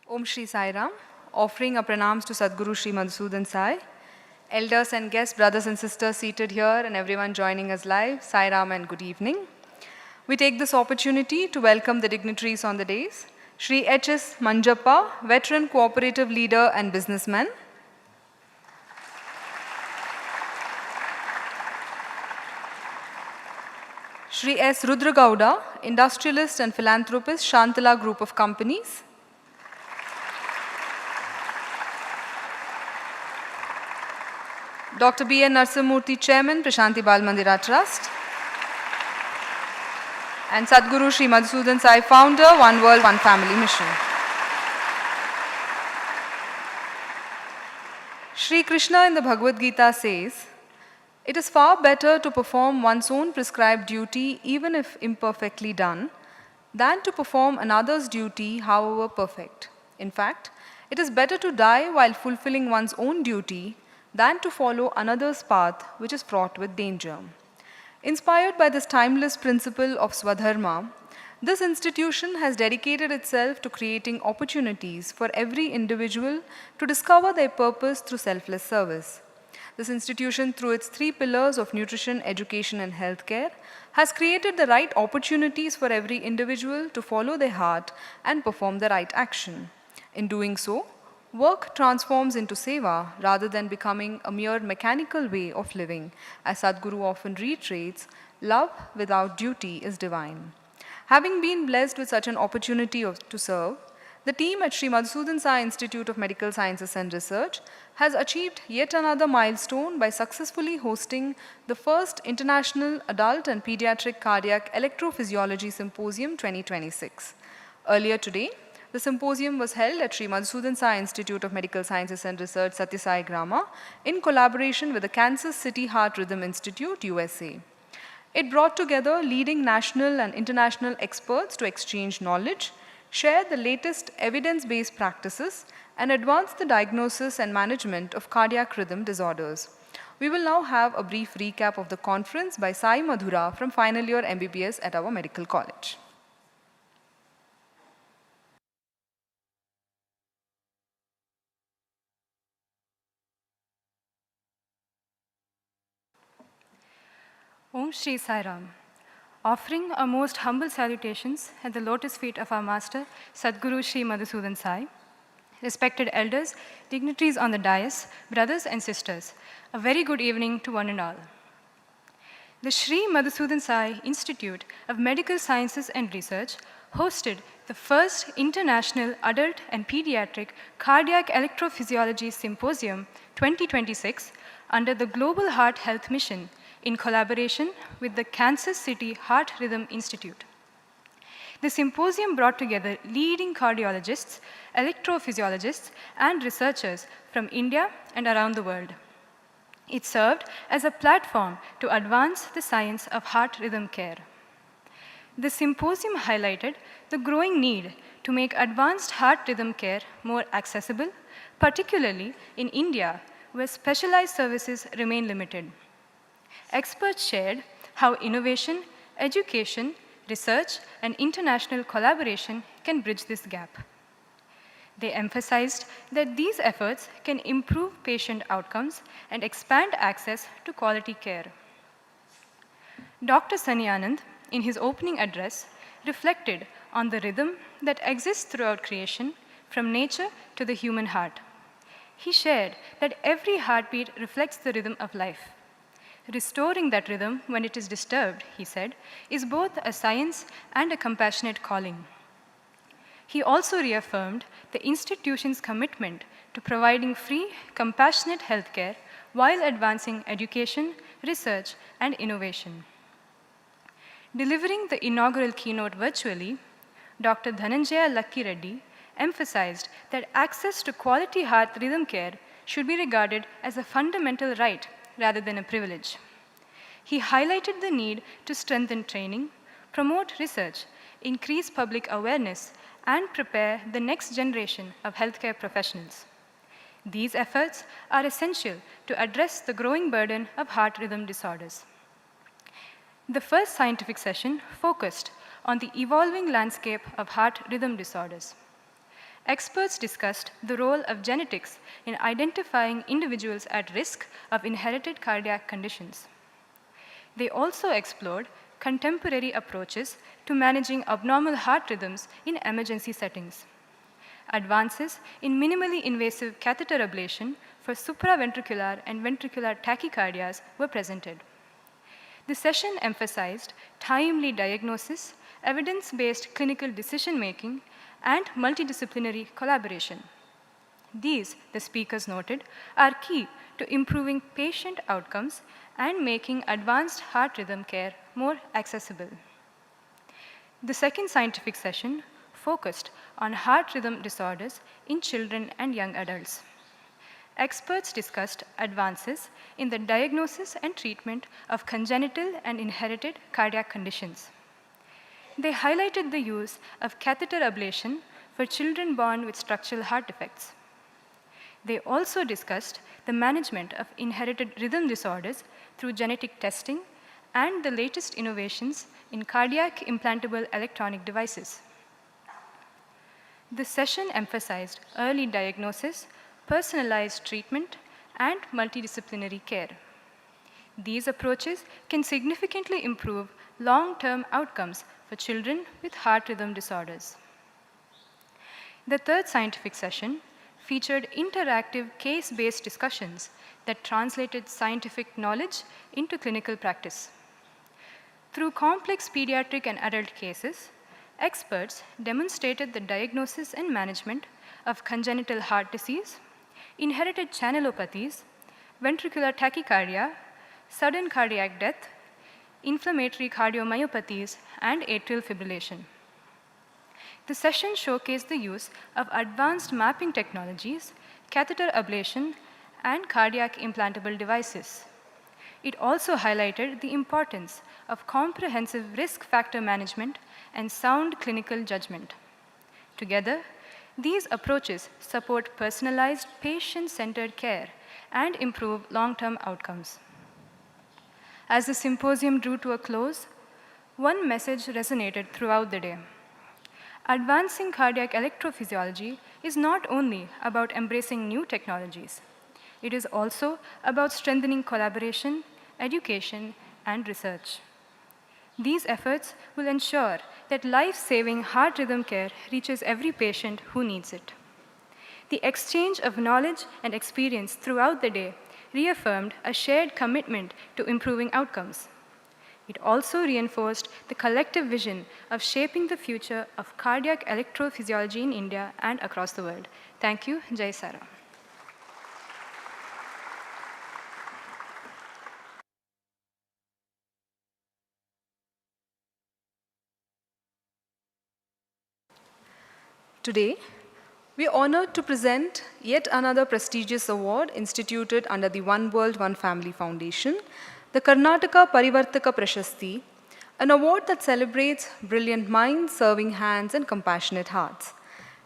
Om Shri Sai Ram, offering a pranams to Sadguru Shri Madhusudan Sai, elders and guests, brothers and sisters seated here and everyone joining us live, Sai Ram and good evening. We take this opportunity to welcome the dignitaries on the days, Shri H.S. Manjappa, veteran cooperative leader and businessman, Shri S. Rudragowda, industrialist and philanthropist, Shantala Group of Companies, Dr. B. N. Narsimurthy, Chairman, Prashasti Bal Mandira Trust, and Sadguru Shri Madhusudan Sai, Founder, One World, One Family Mission. Shri Krishna in the Bhagavad Gita says, "It is far better to perform one's own prescribed duty, even if imperfectly done, than to perform another's duty, however perfect. In fact, it is better to die while fulfilling one's own duty than to follow another's path which is fraught with danger." Inspired by this timeless principle of Swadharma, this institution has dedicated itself to creating opportunities for every individual to discover their purpose through selfless service. This institution, through its three pillars of nutrition, education, and healthcare, has created the right opportunities for every individual to follow their heart and perform the right action. In doing so, work transforms into seva rather than becoming a mere mechanical way of living. As Sadhguru often reiterates, love without duty is divine. Having been blessed with such an opportunity to serve, the team at Sri Madhusudan Sai Institute of Medical Sciences and Research has achieved yet another milestone by successfully hosting the first International Adult and Pediatric Cardiac Electrophysiology Symposium 2026. Earlier today, the symposium was held at Sri Madhusudan Sai Institute of Medical Sciences and Research, Sathya Sai Grama, in collaboration with the Kansas City Heart Rhythm Institute, USA. It brought together leading national and international experts to exchange knowledge, share the latest evidence-based practices, and advance the diagnosis and management of cardiac rhythm disorders. We will now have a brief recap of the conference by Sai Madhura from final year MBBS at our medical college. Om Shri Sai Ram. Offering our most humble salutations at the lotus feet of our Master, Sadguru Shri Madhusudan Sai, respected elders, dignitaries on the dais, brothers and sisters, a very good evening to one and all. The Sri Madhusudan Sai Institute of Medical Sciences and Research hosted the first International Adult and Pediatric Cardiac Electrophysiology Symposium 2026 under the Global Heart Health Mission in collaboration with the Kansas City Heart Rhythm Institute. The symposium brought together leading cardiologists, electrophysiologists, and researchers from India and around the world. It served as a platform to advance the science of heart rhythm care. The symposium highlighted the growing need to make advanced heart rhythm care more accessible, particularly in India, where specialized services remain limited. Experts shared how innovation, education, research, and international collaboration can bridge this gap. They emphasized that these efforts can improve patient outcomes and expand access to quality care. Dr. Sunny Anand, in his opening address, reflected on the rhythm that exists throughout creation, from nature to the human heart. He shared that every heartbeat reflects the rhythm of life. Restoring that rhythm when it is disturbed, he said, is both a science and a compassionate calling. He also reaffirmed the institution's commitment to providing free, compassionate healthcare while advancing education, research, and innovation. Delivering the inaugural keynote virtually, Dr. Dhananjaya Lakki Reddy emphasized that access to quality heart rhythm care should be regarded as a fundamental right rather than a privilege. He highlighted the need to strengthen training, promote research, increase public awareness, and prepare the next generation of healthcare professionals. These efforts are essential to address the growing burden of heart rhythm disorders. The first scientific session focused on the evolving landscape of heart rhythm disorders. Experts discussed the role of genetics in identifying individuals at risk of inherited cardiac conditions. They also explored contemporary approaches to managing abnormal heart rhythms in emergency settings. Advances in minimally invasive catheter ablation for supraventricular and ventricular tachycardias were presented. The session emphasized timely diagnosis, evidence-based clinical decision-making, and multidisciplinary collaboration. These, the speakers noted, are key to improving patient outcomes and making advanced heart rhythm care more accessible. The second scientific session focused on heart rhythm disorders in children and young adults. Experts discussed advances in the diagnosis and treatment of congenital and inherited cardiac conditions. They highlighted the use of catheter ablation for children born with structural heart defects. They also discussed the management of inherited rhythm disorders through genetic testing and the latest innovations in cardiac implantable electronic devices. The session emphasized early diagnosis, personalized treatment, and multidisciplinary care. These approaches can significantly improve long-term outcomes for children with heart rhythm disorders. The third scientific session featured interactive case-based discussions that translated scientific knowledge into clinical practice. Through complex pediatric and adult cases, experts demonstrated the diagnosis and management of congenital heart disease, inherited channelopathies, ventricular tachycardia, sudden cardiac death, inflammatory cardiomyopathies, and atrial fibrillation. The session showcased the use of advanced mapping technologies, catheter ablation, and cardiac implantable devices. It also highlighted the importance of comprehensive risk factor management and sound clinical judgment. Together, these approaches support personalized, patient-centered care and improve long-term outcomes. As the symposium drew to a close, one message resonated throughout the day. Advancing cardiac electrophysiology is not only about embracing new technologies, it is also about strengthening collaboration, education, and research. These efforts will ensure that life-saving heart rhythm care reaches every patient who needs it. The exchange of knowledge and experience throughout the day reaffirmed a shared commitment to improving outcomes. It also reinforced the collective vision of shaping the future of cardiac electrophysiology in India and across the world. Thank you. Jai Saram. Today, we are honored to present yet another prestigious award instituted under the One World, One Family Foundation, the Karnataka Parivarthaka Prashasti, an award that celebrates brilliant minds, serving hands, and compassionate hearts.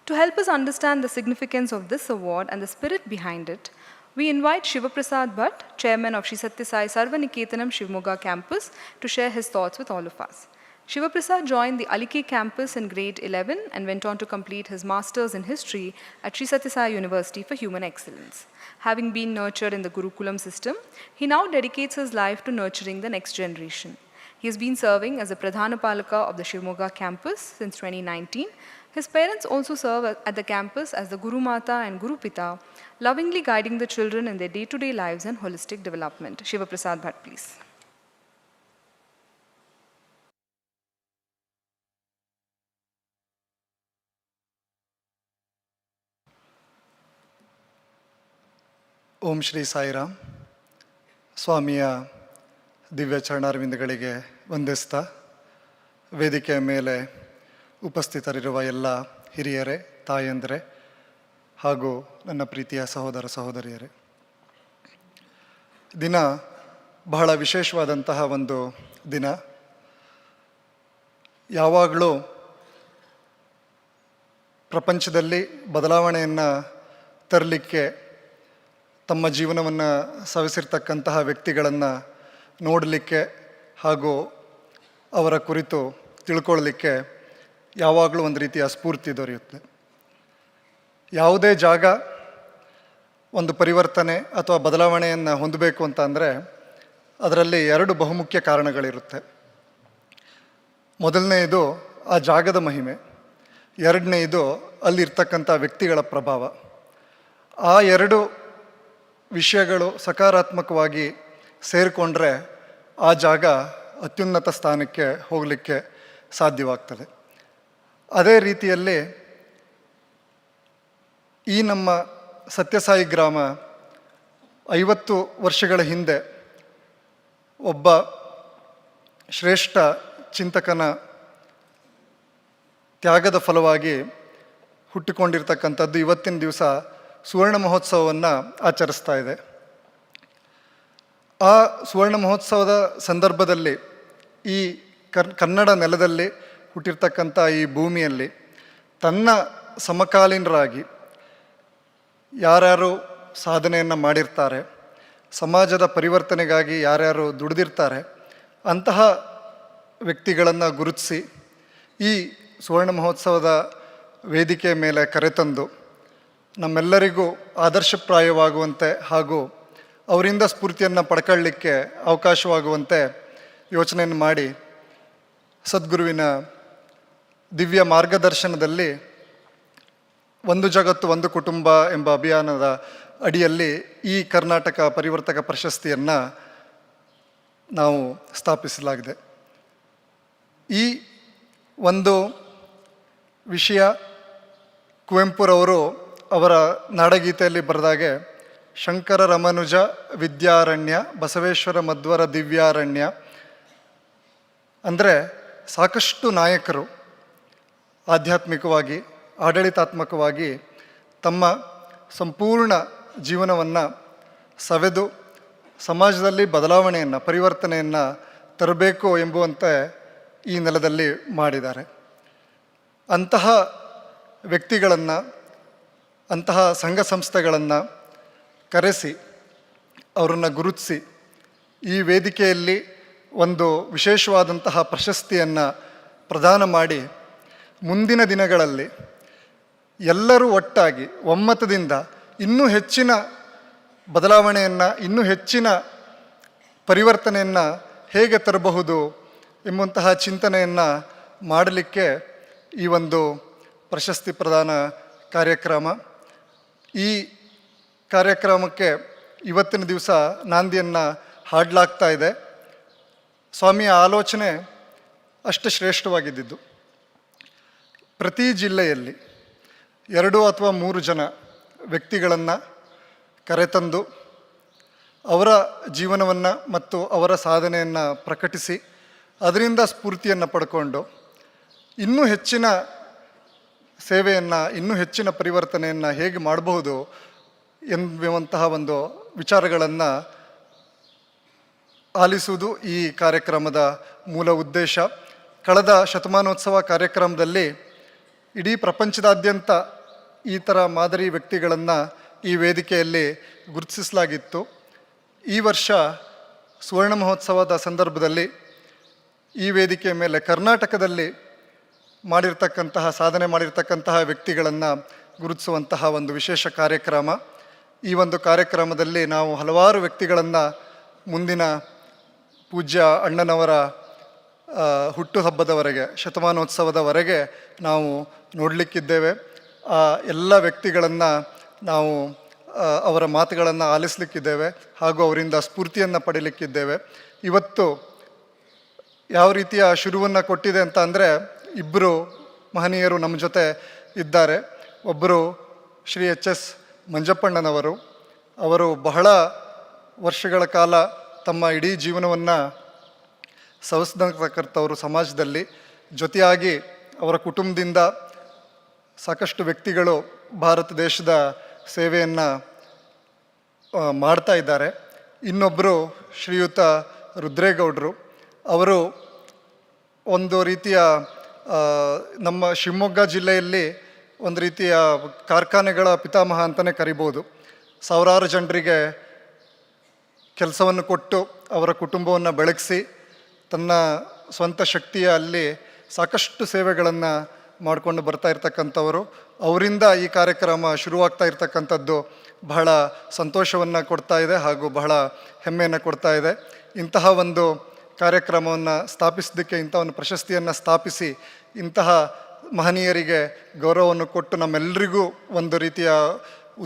To help us understand the significance of this award and the spirit behind it, we invite Shivaprasad Bhatt, Chairman of Sri Sathya Sai Sarvaniketanam Shivamogga campus, to share his thoughts with all of us. Shivaprasad joined the Alike campus in grade 11 and went on to complete his master's in history at Sri Sathya Sai University for Human Excellence. Having been nurtured in the Gurukulam system, he now dedicates his life to nurturing the next generation. He has been serving as a Pradhanapalaka of the Shivamogga campus since 2019. His parents also serve at the campus as the Guru Mata and Guru Pita, lovingly guiding the children in their day-to-day lives and holistic development. Shivaprasad Bhatt, please. ಓಂ ಶ್ರೀ ಸಾಯಿರಾಮ್. ಸ್ವಾಮಿಯ ದಿವ್ಯ ಚರಣಾರವಿಂದಗಳಿಗೆ ವಂದಿಸ್ತಾ ವೇದಿಕೆಯ ಮೇಲೆ ಉಪಸ್ಥಿತರಿರುವ ಎಲ್ಲ ಹಿರಿಯರೇ, ತಾಯಂದಿರೇ ಹಾಗೂ ನನ್ನ ಪ್ರೀತಿಯ ಸಹೋದರ ಸಹೋದರಿಯರೇ, ದಿನ ಬಹಳ ವಿಶೇಷವಾದಂತಹ ಒಂದು ದಿನ. ಯಾವಾಗಲೂ ಪ್ರಪಂಚದಲ್ಲಿ ಬದಲಾವಣೆಯನ್ನು ತರಲಿಕ್ಕೆ ತಮ್ಮ ಜೀವನವನ್ನು ಸವಿಸಿರ್ತಕ್ಕಂತಹ ವ್ಯಕ್ತಿಗಳನ್ನು ನೋಡಲಿಕ್ಕೆ ಹಾಗೂ ಅವರ ಕುರಿತು ತಿಳ್ಕೊಳ್ಳಲಿಕ್ಕೆ ಯಾವಾಗಲೂ ಒಂದು ರೀತಿಯ ಸ್ಫೂರ್ತಿ ದೊರೆಯುತ್ತೆ. ಯಾವುದೇ ಜಾಗ ಒಂದು ಪರಿವರ್ತನೆ ಅಥವಾ ಬದಲಾವಣೆಯನ್ನು ಹೊಂದಬೇಕು ಅಂತ ಅಂದರೆ ಅದರಲ್ಲಿ ಎರಡು ಬಹುಮುಖ್ಯ ಕಾರಣಗಳಿರುತ್ತೆ. ಮೊದಲನೆಯದು ಆ ಜಾಗದ ಮಹಿಮೆ, ಎರಡನೆಯದು ಅಲ್ಲಿರ್ತಕ್ಕಂಥ ವ್ಯಕ್ತಿಗಳ ಪ್ರಭಾವ. ಆ ಎರಡು ವಿಷಯಗಳು ಸಕಾರಾತ್ಮಕವಾಗಿ ಸೇರಿಕೊಂಡ್ರೆ ಆ ಜಾಗ ಅತ್ಯುನ್ನತ ಸ್ಥಾನಕ್ಕೆ ಹೋಗಲಿಕ್ಕೆ ಸಾಧ್ಯವಾಗ್ತದೆ. ಅದೇ ರೀತಿಯಲ್ಲಿ ಈ ನಮ್ಮ ಸತ್ಯಸಾಯಿ ಗ್ರಾಮ 50 ವರ್ಷಗಳ ಹಿಂದೆ ಒಬ್ಬ ಶ್ರೇಷ್ಠ ಚಿಂತಕನ ತ್ಯಾಗದ ಫಲವಾಗಿ ಹುಟ್ಟಿಕೊಂಡಿರ್ತಕ್ಕಂಥದ್ದು ಇವತ್ತಿನ ದಿವಸ ಸುವರ್ಣ ಮಹೋತ್ಸವವನ್ನು ಆಚರಿಸ್ತಾ ಇದೆ. ಆ ಸುವರ್ಣ ಮಹೋತ್ಸವದ ಸಂದರ್ಭದಲ್ಲಿ ಈ ಕನ್ನಡ ನೆಲದಲ್ಲಿ ಹುಟ್ಟಿರ್ತಕ್ಕಂಥ ಈ ಭೂಮಿಯಲ್ಲಿ ತನ್ನ ಸಮಕಾಲೀನರಾಗಿ ಯಾರ್ಯಾರು ಸಾಧನೆಯನ್ನು ಮಾಡಿರ್ತಾರೆ, ಸಮಾಜದ ಪರಿವರ್ತನೆಗಾಗಿ ಯಾರ್ಯಾರು ದುಡಿದಿರ್ತಾರೆ, ಅಂತಹ ವ್ಯಕ್ತಿಗಳನ್ನು ಗುರುತಿಸಿ ಈ ಸುವರ್ಣ ಮಹೋತ್ಸವದ ವೇದಿಕೆ ಮೇಲೆ ಕರೆತಂದು ನಮ್ಮೆಲ್ಲರಿಗೂ ಆದರ್ಶಪ್ರಾಯವಾಗುವಂತೆ ಹಾಗೂ ಅವರಿಂದ ಸ್ಫೂರ್ತಿಯನ್ನು ಪಡ್ಕೊಳ್ಳಿಕ್ಕೆ ಅವಕಾಶವಾಗುವಂತೆ ಯೋಚನೆಯನ್ನು ಮಾಡಿ ಸದ್ಗುರುವಿನ ದಿವ್ಯ ಮಾರ್ಗದರ್ಶನದಲ್ಲಿ ಒಂದು ಜಗತ್ತು ಒಂದು ಕುಟುಂಬ ಎಂಬ ಅಭಿಯಾನದ ಅಡಿಯಲ್ಲಿ ಈ ಕರ್ನಾಟಕ ಪರಿವರ್ತಕ ಪ್ರಶಸ್ತಿಯನ್ನು ನಾವು ಸ್ಥಾಪಿಸಲಾಗಿದೆ. ಈ ಒಂದು ವಿಷಯ ಕುವೆಂಪುರವರು ಅವರ ನಾಡಗೀತೆಯಲ್ಲಿ ಬರೆದಾಗೆ ಶಂಕರ ರಮನುಜ ವಿದ್ಯಾರಣ್ಯ ಬಸವೇಶ್ವರ ಮಧ್ವರ ದಿವ್ಯಾರಣ್ಯ ಅಂದರೆ ಸಾಕಷ್ಟು ನಾಯಕರು ಆಧ್ಯಾತ್ಮಿಕವಾಗಿ ಆಡಳಿತಾತ್ಮಕವಾಗಿ ತಮ್ಮ ಸಂಪೂರ್ಣ ಜೀವನವನ್ನು ಸವೆದು ಸಮಾಜದಲ್ಲಿ ಬದಲಾವಣೆಯನ್ನು ಪರಿವರ್ತನೆಯನ್ನು ತರಬೇಕು ಎಂಬುವಂತೆ ಈ ನೆಲದಲ್ಲಿ ಮಾಡಿದ್ದಾರೆ. ಅಂತಹ ವ್ಯಕ್ತಿಗಳನ್ನು, ಅಂತಹ ಸಂಘ ಸಂಸ್ಥೆಗಳನ್ನು ಕರೆಸಿ ಅವರನ್ನು ಗುರುತಿಸಿ ಈ ವೇದಿಕೆಯಲ್ಲಿ ಒಂದು ವಿಶೇಷವಾದಂತಹ ಪ್ರಶಸ್ತಿಯನ್ನು ಪ್ರದಾನ ಮಾಡಿ ಮುಂದಿನ ದಿನಗಳಲ್ಲಿ ಎಲ್ಲರೂ ಒಟ್ಟಾಗಿ ಒಮ್ಮತದಿಂದ ಇನ್ನೂ ಹೆಚ್ಚಿನ ಬದಲಾವಣೆಯನ್ನು, ಇನ್ನೂ ಹೆಚ್ಚಿನ ಪರಿವರ್ತನೆಯನ್ನು ಹೇಗೆ ತರಬಹುದು ಎಂಬಂತಹ ಚಿಂತನೆಯನ್ನು ಮಾಡಲಿಕ್ಕೆ ಈ ಒಂದು ಪ್ರಶಸ್ತಿ ಪ್ರದಾನ ಕಾರ್ಯಕ್ರಮ. ಈ ಕಾರ್ಯಕ್ರಮಕ್ಕೆ ಇವತ್ತಿನ ದಿವಸ ನಾಂದಿಯನ್ನು ಹಾಡಲಾಗ್ತಾ ಇದೆ. ಸ್ವಾಮಿಯ ಆಲೋಚನೆ ಅಷ್ಟು ಶ್ರೇಷ್ಠವಾಗಿದ್ದಿದ್ದು. ಪ್ರತಿ ಜಿಲ್ಲೆಯಲ್ಲಿ 2 ಅಥವಾ 3 ಜನ ವ್ಯಕ್ತಿಗಳನ್ನು ಕರೆತಂದು ಅವರ ಜೀವನವನ್ನು ಮತ್ತು ಅವರ ಸಾಧನೆಯನ್ನು ಪ್ರಕಟಿಸಿ ಅದರಿಂದ ಸ್ಫೂರ್ತಿಯನ್ನು ಪಡ್ಕೊಂಡು ಇನ್ನೂ ಹೆಚ್ಚಿನ ಸೇವೆಯನ್ನು, ಇನ್ನೂ ಹೆಚ್ಚಿನ ಪರಿವರ್ತನೆಯನ್ನು ಹೇಗೆ ಮಾಡಬಹುದು ಎಂಬುವಂತಹ ಒಂದು ವಿಚಾರಗಳನ್ನು ಆಲಿಸುವುದು ಈ ಕಾರ್ಯಕ್ರಮದ ಮೂಲ ಉದ್ದೇಶ. ಕಳೆದ ಶತಮಾನೋತ್ಸವ ಕಾರ್ಯಕ್ರಮದಲ್ಲಿ ಇಡೀ ಪ್ರಪಂಚದಾದ್ಯಂತ ಈ ಥರ ಮಾದರಿ ವ್ಯಕ್ತಿಗಳನ್ನು ಈ ವೇದಿಕೆಯಲ್ಲಿ ಗುರುತಿಸಲಾಗಿತ್ತು. ಈ ವರ್ಷ ಸುವರ್ಣ ಮಹೋತ್ಸವದ ಸಂದರ್ಭದಲ್ಲಿ ಈ ವೇದಿಕೆಯ ಮೇಲೆ ಕರ್ನಾಟಕದಲ್ಲಿ ಸಾಧನೆ ಮಾಡಿರ್ತಕ್ಕಂತಹ ವ್ಯಕ್ತಿಗಳನ್ನು ಗುರುತಿಸುವಂತಹ ಒಂದು ವಿಶೇಷ ಕಾರ್ಯಕ್ರಮ. ಈ ಒಂದು ಕಾರ್ಯಕ್ರಮದಲ್ಲಿ ನಾವು ಹಲವಾರು ವ್ಯಕ್ತಿಗಳನ್ನು ಮುಂದಿನ ಪೂಜ್ಯ ಅಣ್ಣನವರ ಹುಟ್ಟುಹಬ್ಬದವರೆಗೆ, ಶತಮಾನೋತ್ಸವದವರೆಗೆ ನಾವು ನೋಡಲಿಕ್ಕಿದ್ದೇವೆ. ಆ ಎಲ್ಲ ವ್ಯಕ್ತಿಗಳನ್ನು ನಾವು ಅವರ ಮಾತುಗಳನ್ನು ಆಲಿಸಲಿಕ್ಕಿದ್ದೇವೆ ಹಾಗೂ ಅವರಿಂದ ಸ್ಫೂರ್ತಿಯನ್ನು ಪಡೀಲಿಕ್ಕಿದ್ದೇವೆ. ಇವತ್ತು ಯಾವ ರೀತಿಯ ಶುರುವನ್ನು ಕೊಟ್ಟಿದೆ ಅಂತ ಅಂದರೆ, ಇಬ್ಬರು ಮಹನೀಯರು ನಮ್ಮ ಜೊತೆ ಇದ್ದಾರೆ. ಒಬ್ಬರು ಶ್ರೀ ಎಚ್ ಎಸ್ ಮಂಜಪ್ಪಣ್ಣನವರು, ಅವರು ಬಹಳ ವರ್ಷಗಳ ಕಾಲ ತಮ್ಮ ಇಡೀ ಜೀವನವನ್ನು ಸವಸ್ನತಕ್ಕಂಥವರು ಸಮಾಜದಲ್ಲಿ. ಜೊತೆಯಾಗಿ ಅವರ ಕುಟುಂಬದಿಂದ ಸಾಕಷ್ಟು ವ್ಯಕ್ತಿಗಳು ಭಾರತ ದೇಶದ ಸೇವೆಯನ್ನು ಮಾಡ್ತಾ ಇದ್ದಾರೆ. ಇನ್ನೊಬ್ಬರು ಶ್ರೀಯುತ ರುದ್ರೇಗೌಡರು, ಅವರು ಒಂದು ರೀತಿಯ ನಮ್ಮ ಶಿವಮೊಗ್ಗ ಜಿಲ್ಲೆಯಲ್ಲಿ ಒಂದು ರೀತಿಯ ಕಾರ್ಖಾನೆಗಳ ಪಿತಾಮಹ ಅಂತಲೇ ಕರಿಬೋದು. ಸಾವಿರಾರು ಜನರಿಗೆ ಕೆಲಸವನ್ನು ಕೊಟ್ಟು ಅವರ ಕುಟುಂಬವನ್ನು ಬೆಳಗಿಸಿ ತನ್ನ ಸ್ವಂತ ಶಕ್ತಿಯ ಅಲ್ಲಿ ಸಾಕಷ್ಟು ಸೇವೆಗಳನ್ನು ಮಾಡಿಕೊಂಡು ಬರ್ತಾ ಇರ್ತಕ್ಕಂಥವರು. ಅವರಿಂದ ಈ ಕಾರ್ಯಕ್ರಮ ಶುರುವಾಗ್ತಾ ಇರ್ತಕ್ಕಂಥದ್ದು ಬಹಳ ಸಂತೋಷವನ್ನು ಕೊಡ್ತಾ ಇದೆ ಹಾಗೂ ಬಹಳ ಹೆಮ್ಮೆಯನ್ನು ಕೊಡ್ತಾ ಇದೆ. ಇಂತಹ ಒಂದು ಕಾರ್ಯಕ್ರಮವನ್ನು ಸ್ಥಾಪಿಸೋದಕ್ಕೆ, ಇಂಥ ಒಂದು ಪ್ರಶಸ್ತಿಯನ್ನು ಸ್ಥಾಪಿಸಿ ಇಂತಹ ಮಹನೀಯರಿಗೆ ಗೌರವವನ್ನು ಕೊಟ್ಟು ನಮ್ಮೆಲ್ಲರಿಗೂ ಒಂದು ರೀತಿಯ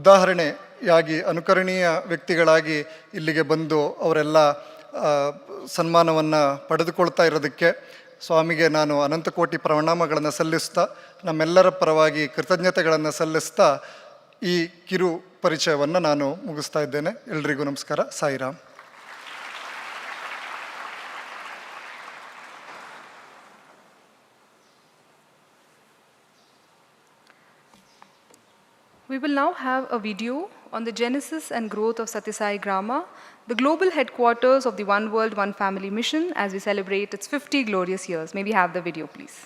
ಉದಾಹರಣೆಯಾಗಿ ಅನುಕರಣೀಯ ವ್ಯಕ್ತಿಗಳಾಗಿ ಇಲ್ಲಿಗೆ ಬಂದು ಅವರೆಲ್ಲ ಸನ್ಮಾನವನ್ನು ಪಡೆದುಕೊಳ್ತಾ ಇರೋದಕ್ಕೆ ಸ್ವಾಮಿಗೆ ನಾನು ಅನಂತ ಕೋಟಿ ಪ್ರಣಾಮಗಳನ್ನು ಸಲ್ಲಿಸ್ತಾ, ನಮ್ಮೆಲ್ಲರ ಪರವಾಗಿ ಕೃತಜ್ಞತೆಗಳನ್ನು ಸಲ್ಲಿಸ್ತಾ ಈ ಕಿರು ಪರಿಚಯವನ್ನು ನಾನು ಮುಗಿಸ್ತಾ ಇದ್ದೇನೆ. ಎಲ್ರಿಗೂ ನಮಸ್ಕಾರ. Sairam. We will now have a video on the genesis and growth of Sathya Sai Grama, the global headquarters of the One World, One Family mission, as we celebrate its 50 glorious years. May we have the video, please?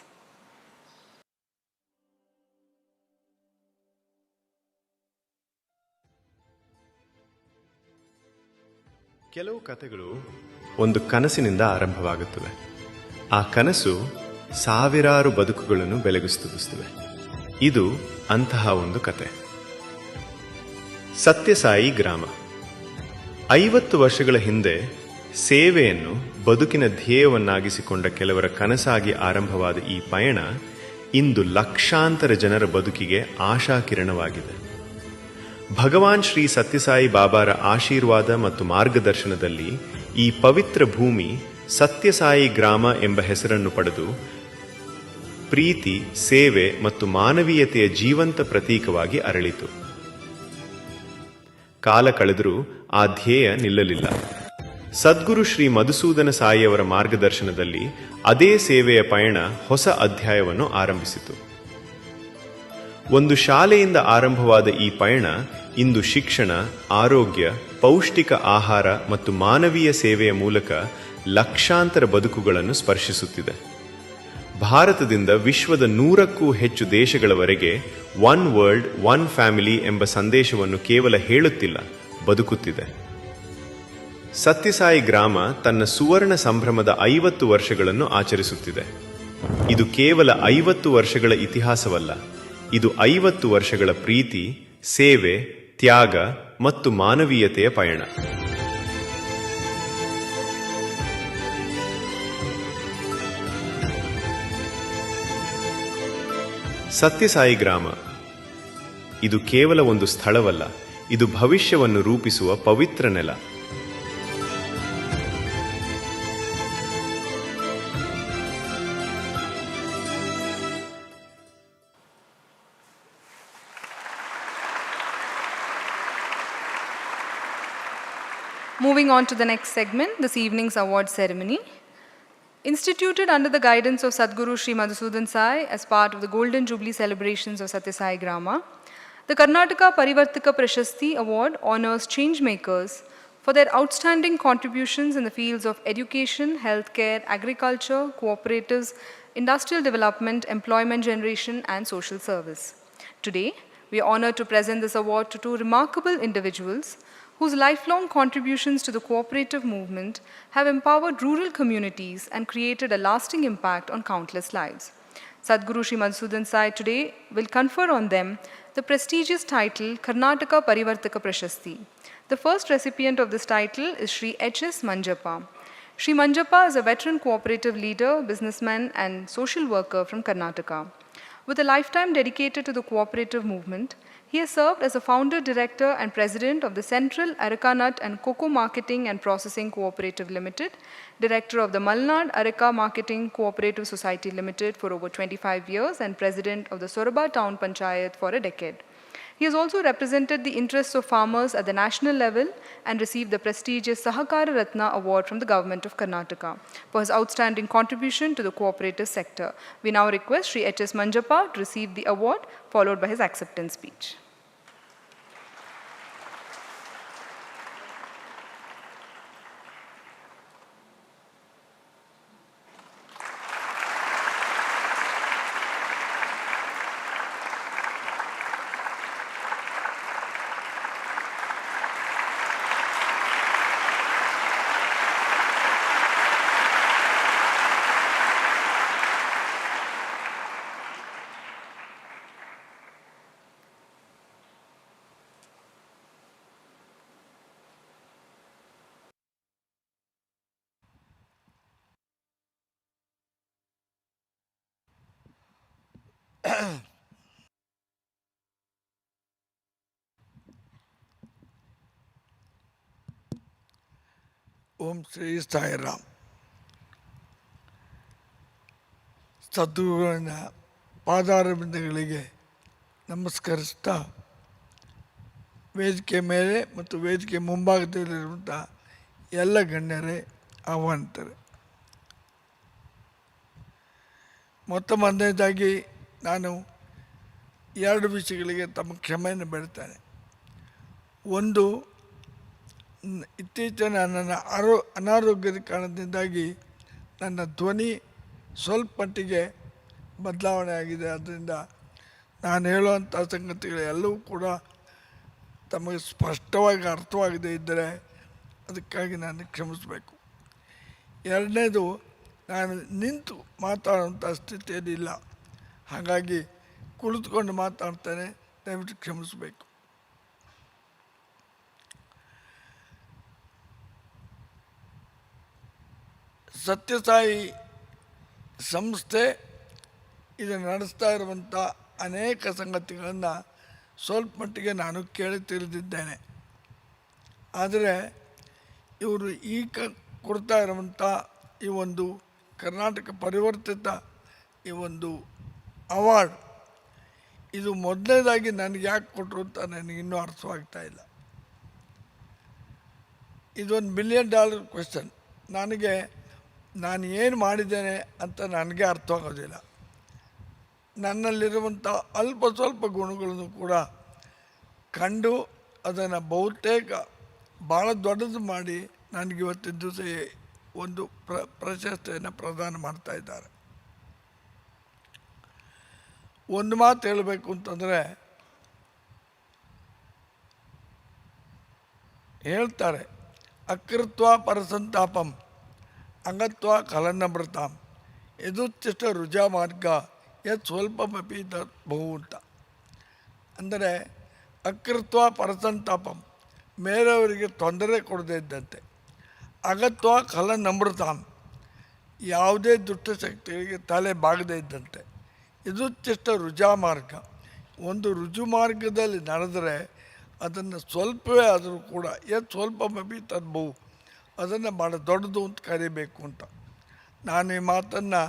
ಕೆಲವು ಕಥೆಗಳು ಒಂದು ಕನಸಿನಿಂದ ಆರಂಭವಾಗುತ್ತವೆ. ಆ ಕನಸು ಸಾವಿರಾರು ಬದುಕುಗಳನ್ನು ಬೆಳಗಿಸುತ್ತವೆ. ಇದು ಅಂತಹ ಒಂದು ಕತೆ. ಸತ್ಯಸಾಯಿ ಗ್ರಾಮ. 50 ವರ್ಷಗಳ ಹಿಂದೆ ಸೇವೆಯನ್ನು ಬದುಕಿನ ಧ್ಯೇಯವನ್ನಾಗಿಸಿಕೊಂಡ ಕೆಲವರ ಕನಸಾಗಿ ಆರಂಭವಾದ ಈ ಪಯಣ ಇಂದು ಲಕ್ಷಾಂತರ ಜನರ ಬದುಕಿಗೆ ಆಶಾಕಿರಣವಾಗಿದೆ. ಭಗವಾನ್ ಶ್ರೀ ಸತ್ಯಸಾಯಿ ಬಾಬಾರ ಆಶೀರ್ವಾದ ಮತ್ತು ಮಾರ್ಗದರ್ಶನದಲ್ಲಿ ಈ ಪವಿತ್ರ ಭೂಮಿ ಸತ್ಯಸಾಯಿ ಗ್ರಾಮ ಎಂಬ ಹೆಸರನ್ನು ಪಡೆದು ಪ್ರೀತಿ, ಸೇವೆ ಮತ್ತು ಮಾನವೀಯತೆಯ ಜೀವಂತ ಪ್ರತೀಕವಾಗಿ ಅರಳಿತು. ಕಾಲ ಕಳೆದರೂ ಆ ಧ್ಯೇಯ ನಿಲ್ಲಲಿಲ್ಲ. ಸದ್ಗುರು ಶ್ರೀ ಮಧುಸೂದನ ಸಾಯಿಯವರ ಮಾರ್ಗದರ್ಶನದಲ್ಲಿ ಅದೇ ಸೇವೆಯ ಪಯಣ ಹೊಸ ಅಧ್ಯಾಯವನ್ನು ಆರಂಭಿಸಿತು. ಒಂದು ಶಾಲೆಯಿಂದ ಆರಂಭವಾದ ಈ ಪಯಣ ಇಂದು ಶಿಕ್ಷಣ, ಆರೋಗ್ಯ, ಪೌಷ್ಟಿಕ ಆಹಾರ ಮತ್ತು ಮಾನವೀಯ ಸೇವೆಯ ಮೂಲಕ ಲಕ್ಷಾಂತರ ಬದುಕುಗಳನ್ನು ಸ್ಪರ್ಶಿಸುತ್ತಿದೆ. ಭಾರತದಿಂದ ವಿಶ್ವದ 100ಕ್ಕೂ ಹೆಚ್ಚು ದೇಶಗಳವರೆಗೆ ಒನ್ ವರ್ಲ್ಡ್, ಒನ್ ಫ್ಯಾಮಿಲಿ ಎಂಬ ಸಂದೇಶವನ್ನು ಕೇವಲ ಹೇಳುತ್ತಿಲ್ಲ, ಬದುಕುತ್ತಿದೆ. ಸತ್ಯಸಾಯಿ ಗ್ರಾಮ ತನ್ನ ಸುವರ್ಣ ಸಂಭ್ರಮದ 50 ವರ್ಷಗಳನ್ನು ಆಚರಿಸುತ್ತಿದೆ. ಇದು ಕೇವಲ 50 ವರ್ಷಗಳ ಇತಿಹಾಸವಲ್ಲ, ಇದು 50 ವರ್ಷಗಳ ಪ್ರೀತಿ, ಸೇವೆ, ತ್ಯಾಗ ಮತ್ತು ಮಾನವೀಯತೆಯ ಪಯಣ. ಸತ್ಯಸಾಯಿ ಗ್ರಾಮ ಇದು ಕೇವಲ ಒಂದು ಸ್ಥಳವಲ್ಲ, ಇದು ಭವಿಷ್ಯವನ್ನು ರೂಪಿಸುವ ಪವಿತ್ರ ನೆಲ. Moving on to the next segment, this evening's award ceremony. Instituted under the guidance of Sadhguru Sri Madhusudan Sai as part of the Golden Jubilee celebrations of Sathya Sai Grama, the Karnataka Parivarthaka Prashasti Award honors changemakers for their outstanding contributions in the fields of education, healthcare, agriculture, cooperatives, industrial development, employment generation, and social service. Today, we are honored to present this award to 2 remarkable individuals whose lifelong contributions to the cooperative movement have empowered rural communities and created a lasting impact on countless lives. Sadhguru Sri Madhusudan Sai today will confer on them the prestigious title Karnataka Parivarthaka Prashasti. The first recipient of this title is Sri H.S. Manjappa. Sri Manjappa is a veteran cooperative leader, businessman, and social worker from Karnataka. With a lifetime dedicated to the cooperative movement, he has served as a founder, director, and president of the Central Areca Nut and Cocoa Marketing and Processing Cooperative Limited, director of the Malnad Areca Marketing Cooperative Society Limited for over 25 years, and president of the Soraba Town Panchayat for a decade. He has also represented the interests of farmers at the national level and received the prestigious Sahakara Ratna Award from the Government of Karnataka for his outstanding contribution to the cooperative sector. We now request Sri H.S. Manjappa to receive the award, followed by his acceptance speech. ಓಂ ಶ್ರೀ ಸಾಯಿರಾಮ್. ಸದ್ಗುರುವಿನ ಪಾದಾರವಿಂದಗಳಿಗೆ ನಮಸ್ಕರಿಸ್ತಾ, ವೇದಿಕೆ ಮೇಲೆ ಮತ್ತು ವೇದಿಕೆ ಮುಂಭಾಗದಲ್ಲಿರುವಂಥ ಎಲ್ಲ ಗಣ್ಯರೇ, ಆಹ್ವಾನಿತರೆ, ಮೊದಲನೇದಾಗಿ ನಾನು 2 ವಿಷಯಗಳಿಗೆ ತಮ್ಮ ಕ್ಷಮೆಯನ್ನು ಬೇಡ್ತೇನೆ. ಒಂದು, ಇತ್ತೀಚಿನ ನನ್ನ ಅನಾರೋಗ್ಯದ ಕಾರಣದಿಂದಾಗಿ ನನ್ನ ಧ್ವನಿ ಸ್ವಲ್ಪ ಮಟ್ಟಿಗೆ ಬದಲಾವಣೆ ಆಗಿದೆ. ಅದರಿಂದ ನಾನು ಹೇಳುವಂಥ ಸಂಗತಿಗಳೆಲ್ಲವೂ ಕೂಡ ತಮಗೆ ಸ್ಪಷ್ಟವಾಗಿ ಅರ್ಥವಾಗದೇ ಇದ್ದರೆ ಅದಕ್ಕಾಗಿ ನಾನು ಕ್ಷಮಿಸಬೇಕು. ಎರಡನೇದು, ನಾನು ನಿಂತು ಮಾತಾಡುವಂಥ ಸ್ಥಿತಿಯಲ್ಲಿ ಇಲ್ಲ, ಹಾಗಾಗಿ ಕುಳಿತುಕೊಂಡು ಮಾತಾಡ್ತೇನೆ, ದಯವಿಟ್ಟು ಕ್ಷಮಿಸಬೇಕು. ಸತ್ಯಸಾಯಿ ಸಂಸ್ಥೆ ಇದನ್ನು ನಡೆಸ್ತಾ ಇರುವಂಥ ಅನೇಕ ಸಂಗತಿಗಳನ್ನು ಸ್ವಲ್ಪ ಮಟ್ಟಿಗೆ ನಾನು ಕೇಳಿ ತಿಳಿದಿದ್ದೇನೆ. ಆದರೆ ಇವರು ಈಗ ಕೊಡ್ತಾ ಇರುವಂಥ ಈ ಒಂದು ಕರ್ನಾಟಕ ಪರಿವರ್ತಿತ ಈ ಒಂದು ಅವಾರ್ಡ್, ಇದು ಮೊದಲನೇದಾಗಿ ನನಗೆ ಯಾಕೆ ಕೊಟ್ಟರು ಅಂತ ನನಗಿನ್ನೂ ಅರ್ಥವಾಗ್ತಾ ಇಲ್ಲ. ಇದೊಂದು $1 ಬಿಲಿಯನ್ ಕ್ವೆಶ್ಚನ್. ನಾನು ಏನು ಮಾಡಿದ್ದೇನೆ ಅಂತ ನನಗೆ ಅರ್ಥವಾಗೋದಿಲ್ಲ. ನನ್ನಲ್ಲಿರುವಂಥ ಅಲ್ಪ ಸ್ವಲ್ಪ ಗುಣಗಳನ್ನು ಕೂಡ ಕಂಡು ಅದನ್ನು ಬಹುತೇಕ ಭಾಳ ದೊಡ್ಡದು ಮಾಡಿ ನನಗೆ ಇವತ್ತಿನ ದಿವಸ ಒಂದು ಪ್ರಶಸ್ತಿಯನ್ನು ಪ್ರದಾನ ಮಾಡ್ತಾ ಇದ್ದಾರೆ. ಒಂದು ಮಾತು ಹೇಳಬೇಕು ಅಂತಂದರೆ, ಹೇಳ್ತಾರೆ, ಅಕೃತ್ವ ಪರಸಂತಾಪಂ ಅಂಗತ್ವ ಕಲನ್ನಮೃತಾಂ ಯದುಚ್ಚಿಷ್ಟ ರುಜಾ ಮಾರ್ಗ ಯತ್ ಸ್ವಲ್ಪಮಪಿ ಬಹು ಅಂತ. ಅಂದರೆ ಅಕೃತ್ವ ಪರಸಂತಾಪಂ, ಬೇರೆಯವರಿಗೆ ತೊಂದರೆ ಕೊಡದೇ ಇದ್ದಂತೆ, ಅಗತ್ವ ಕಲನ್ನಮೃತಾಂ, ಯಾವುದೇ ದುಷ್ಟಶಕ್ತಿಗಳಿಗೆ ತಲೆ ಬಾಗದೇ ಇದ್ದಂತೆ, ಯದುಚ್ಚಿಷ್ಟ ರುಜಾ ಮಾರ್ಗ, ಒಂದು ರುಜು ಮಾರ್ಗದಲ್ಲಿ ನಡೆದರೆ ಅದನ್ನು ಸ್ವಲ್ಪವೇ ಆದರೂ ಕೂಡ ಯತ್ ಸ್ವಲ್ಪಮಪಿ ತದ್ಬಹು, ಅದನ್ನು ಭಾಳ ದೊಡ್ಡದು ಅಂತ ಕರಿಬೇಕು ಅಂತ. ನಾನು ಈ ಮಾತನ್ನು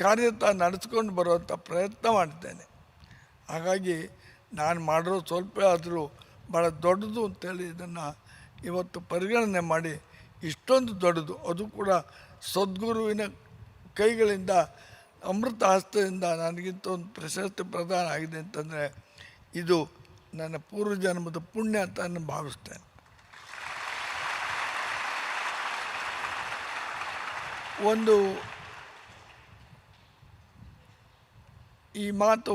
ಕಾರ್ಯತ ನಡೆಸ್ಕೊಂಡು ಬರುವಂಥ ಪ್ರಯತ್ನ ಮಾಡಿದ್ದೇನೆ. ಹಾಗಾಗಿ ನಾನು ಮಾಡಿರೋ ಸ್ವಲ್ಪ ಆದರೂ ಭಾಳ ದೊಡ್ಡದು ಅಂತೇಳಿ ಇದನ್ನು ಇವತ್ತು ಪರಿಗಣನೆ ಮಾಡಿ, ಇಷ್ಟೊಂದು ದೊಡ್ಡದು, ಅದು ಕೂಡ ಸದ್ಗುರುವಿನ ಕೈಗಳಿಂದ ಅಮೃತ ಹಸ್ತದಿಂದ ನನಗಿಂತ ಒಂದು ಪ್ರಶಸ್ತಿ ಪ್ರದಾನ ಆಗಿದೆ ಅಂತಂದರೆ ಇದು ನನ್ನ ಪೂರ್ವಜನ್ಮದ ಪುಣ್ಯ ಅಂತ ನಾನು ಭಾವಿಸ್ತೇನೆ. ಈ ಮಾತು,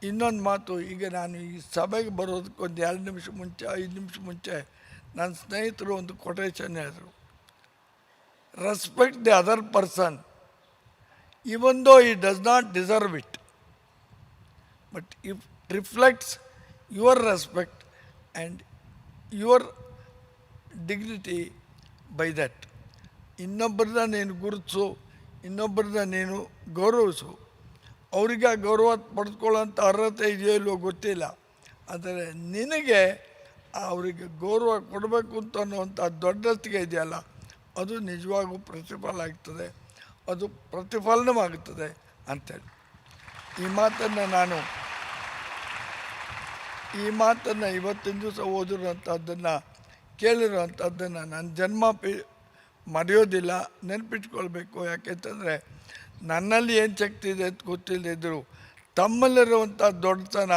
ಇನ್ನೊಂದು ಮಾತು, ಈಗ ನಾನು ಈ ಸಭೆಗೆ ಬರೋದಕ್ಕೊಂದು 2 ನಿಮಿಷ ಮುಂಚೆ, 5 ನಿಮಿಷ ಮುಂಚೆ ನನ್ನ ಸ್ನೇಹಿತರು ಒಂದು ಕೊಟೇಶನ್ ಹೇಳಿದರು, respect the other person even though he does not deserve it, but it reflects your respect and your dignity by that. ಇನ್ನೊಬ್ಬರನ್ನ ನೀನು ಗುರುತಿಸು, ಇನ್ನೊಬ್ಬರನ್ನ ನೀನು ಗೌರವಿಸು. ಅವರಿಗೆ ಆ ಗೌರವ ಪಡೆದುಕೊಳ್ಳೋಂಥ ಅರ್ಹತೆ ಇದೆಯೋ ಇಲ್ಲವೋ ಗೊತ್ತಿಲ್ಲ, ಆದರೆ ನಿನಗೆ ಅವರಿಗೆ ಗೌರವ ಕೊಡಬೇಕು ಅಂತ ಅನ್ನುವಂಥ ದೊಡ್ಡಸ್ತಿಗೆ ಇದೆಯಲ್ಲ, ಅದು ನಿಜವಾಗೂ ಪ್ರತಿಫಲ ಆಗ್ತದೆ, ಅದು ಪ್ರತಿಫಲನವಾಗುತ್ತದೆ ಅಂಥೇಳಿ ಈ ಮಾತನ್ನು ನಾನು ಈ ಮಾತನ್ನು ಇವತ್ತಿನ ದಿವಸ ಓದಿರುವಂಥದ್ದನ್ನು ಕೇಳಿರುವಂಥದ್ದನ್ನು ನನ್ನ ಮರೆಯೋದಿಲ್ಲ, ನೆನಪಿಟ್ಕೊಳ್ಬೇಕು. ಯಾಕೆಂತಂದರೆ ನನ್ನಲ್ಲಿ ಏನು ಶಕ್ತಿ ಇದೆ ಅಂತ ಗೊತ್ತಿಲ್ಲದಿದ್ದರು ತಮ್ಮಲ್ಲಿರುವಂಥ ದೊಡ್ಡತನ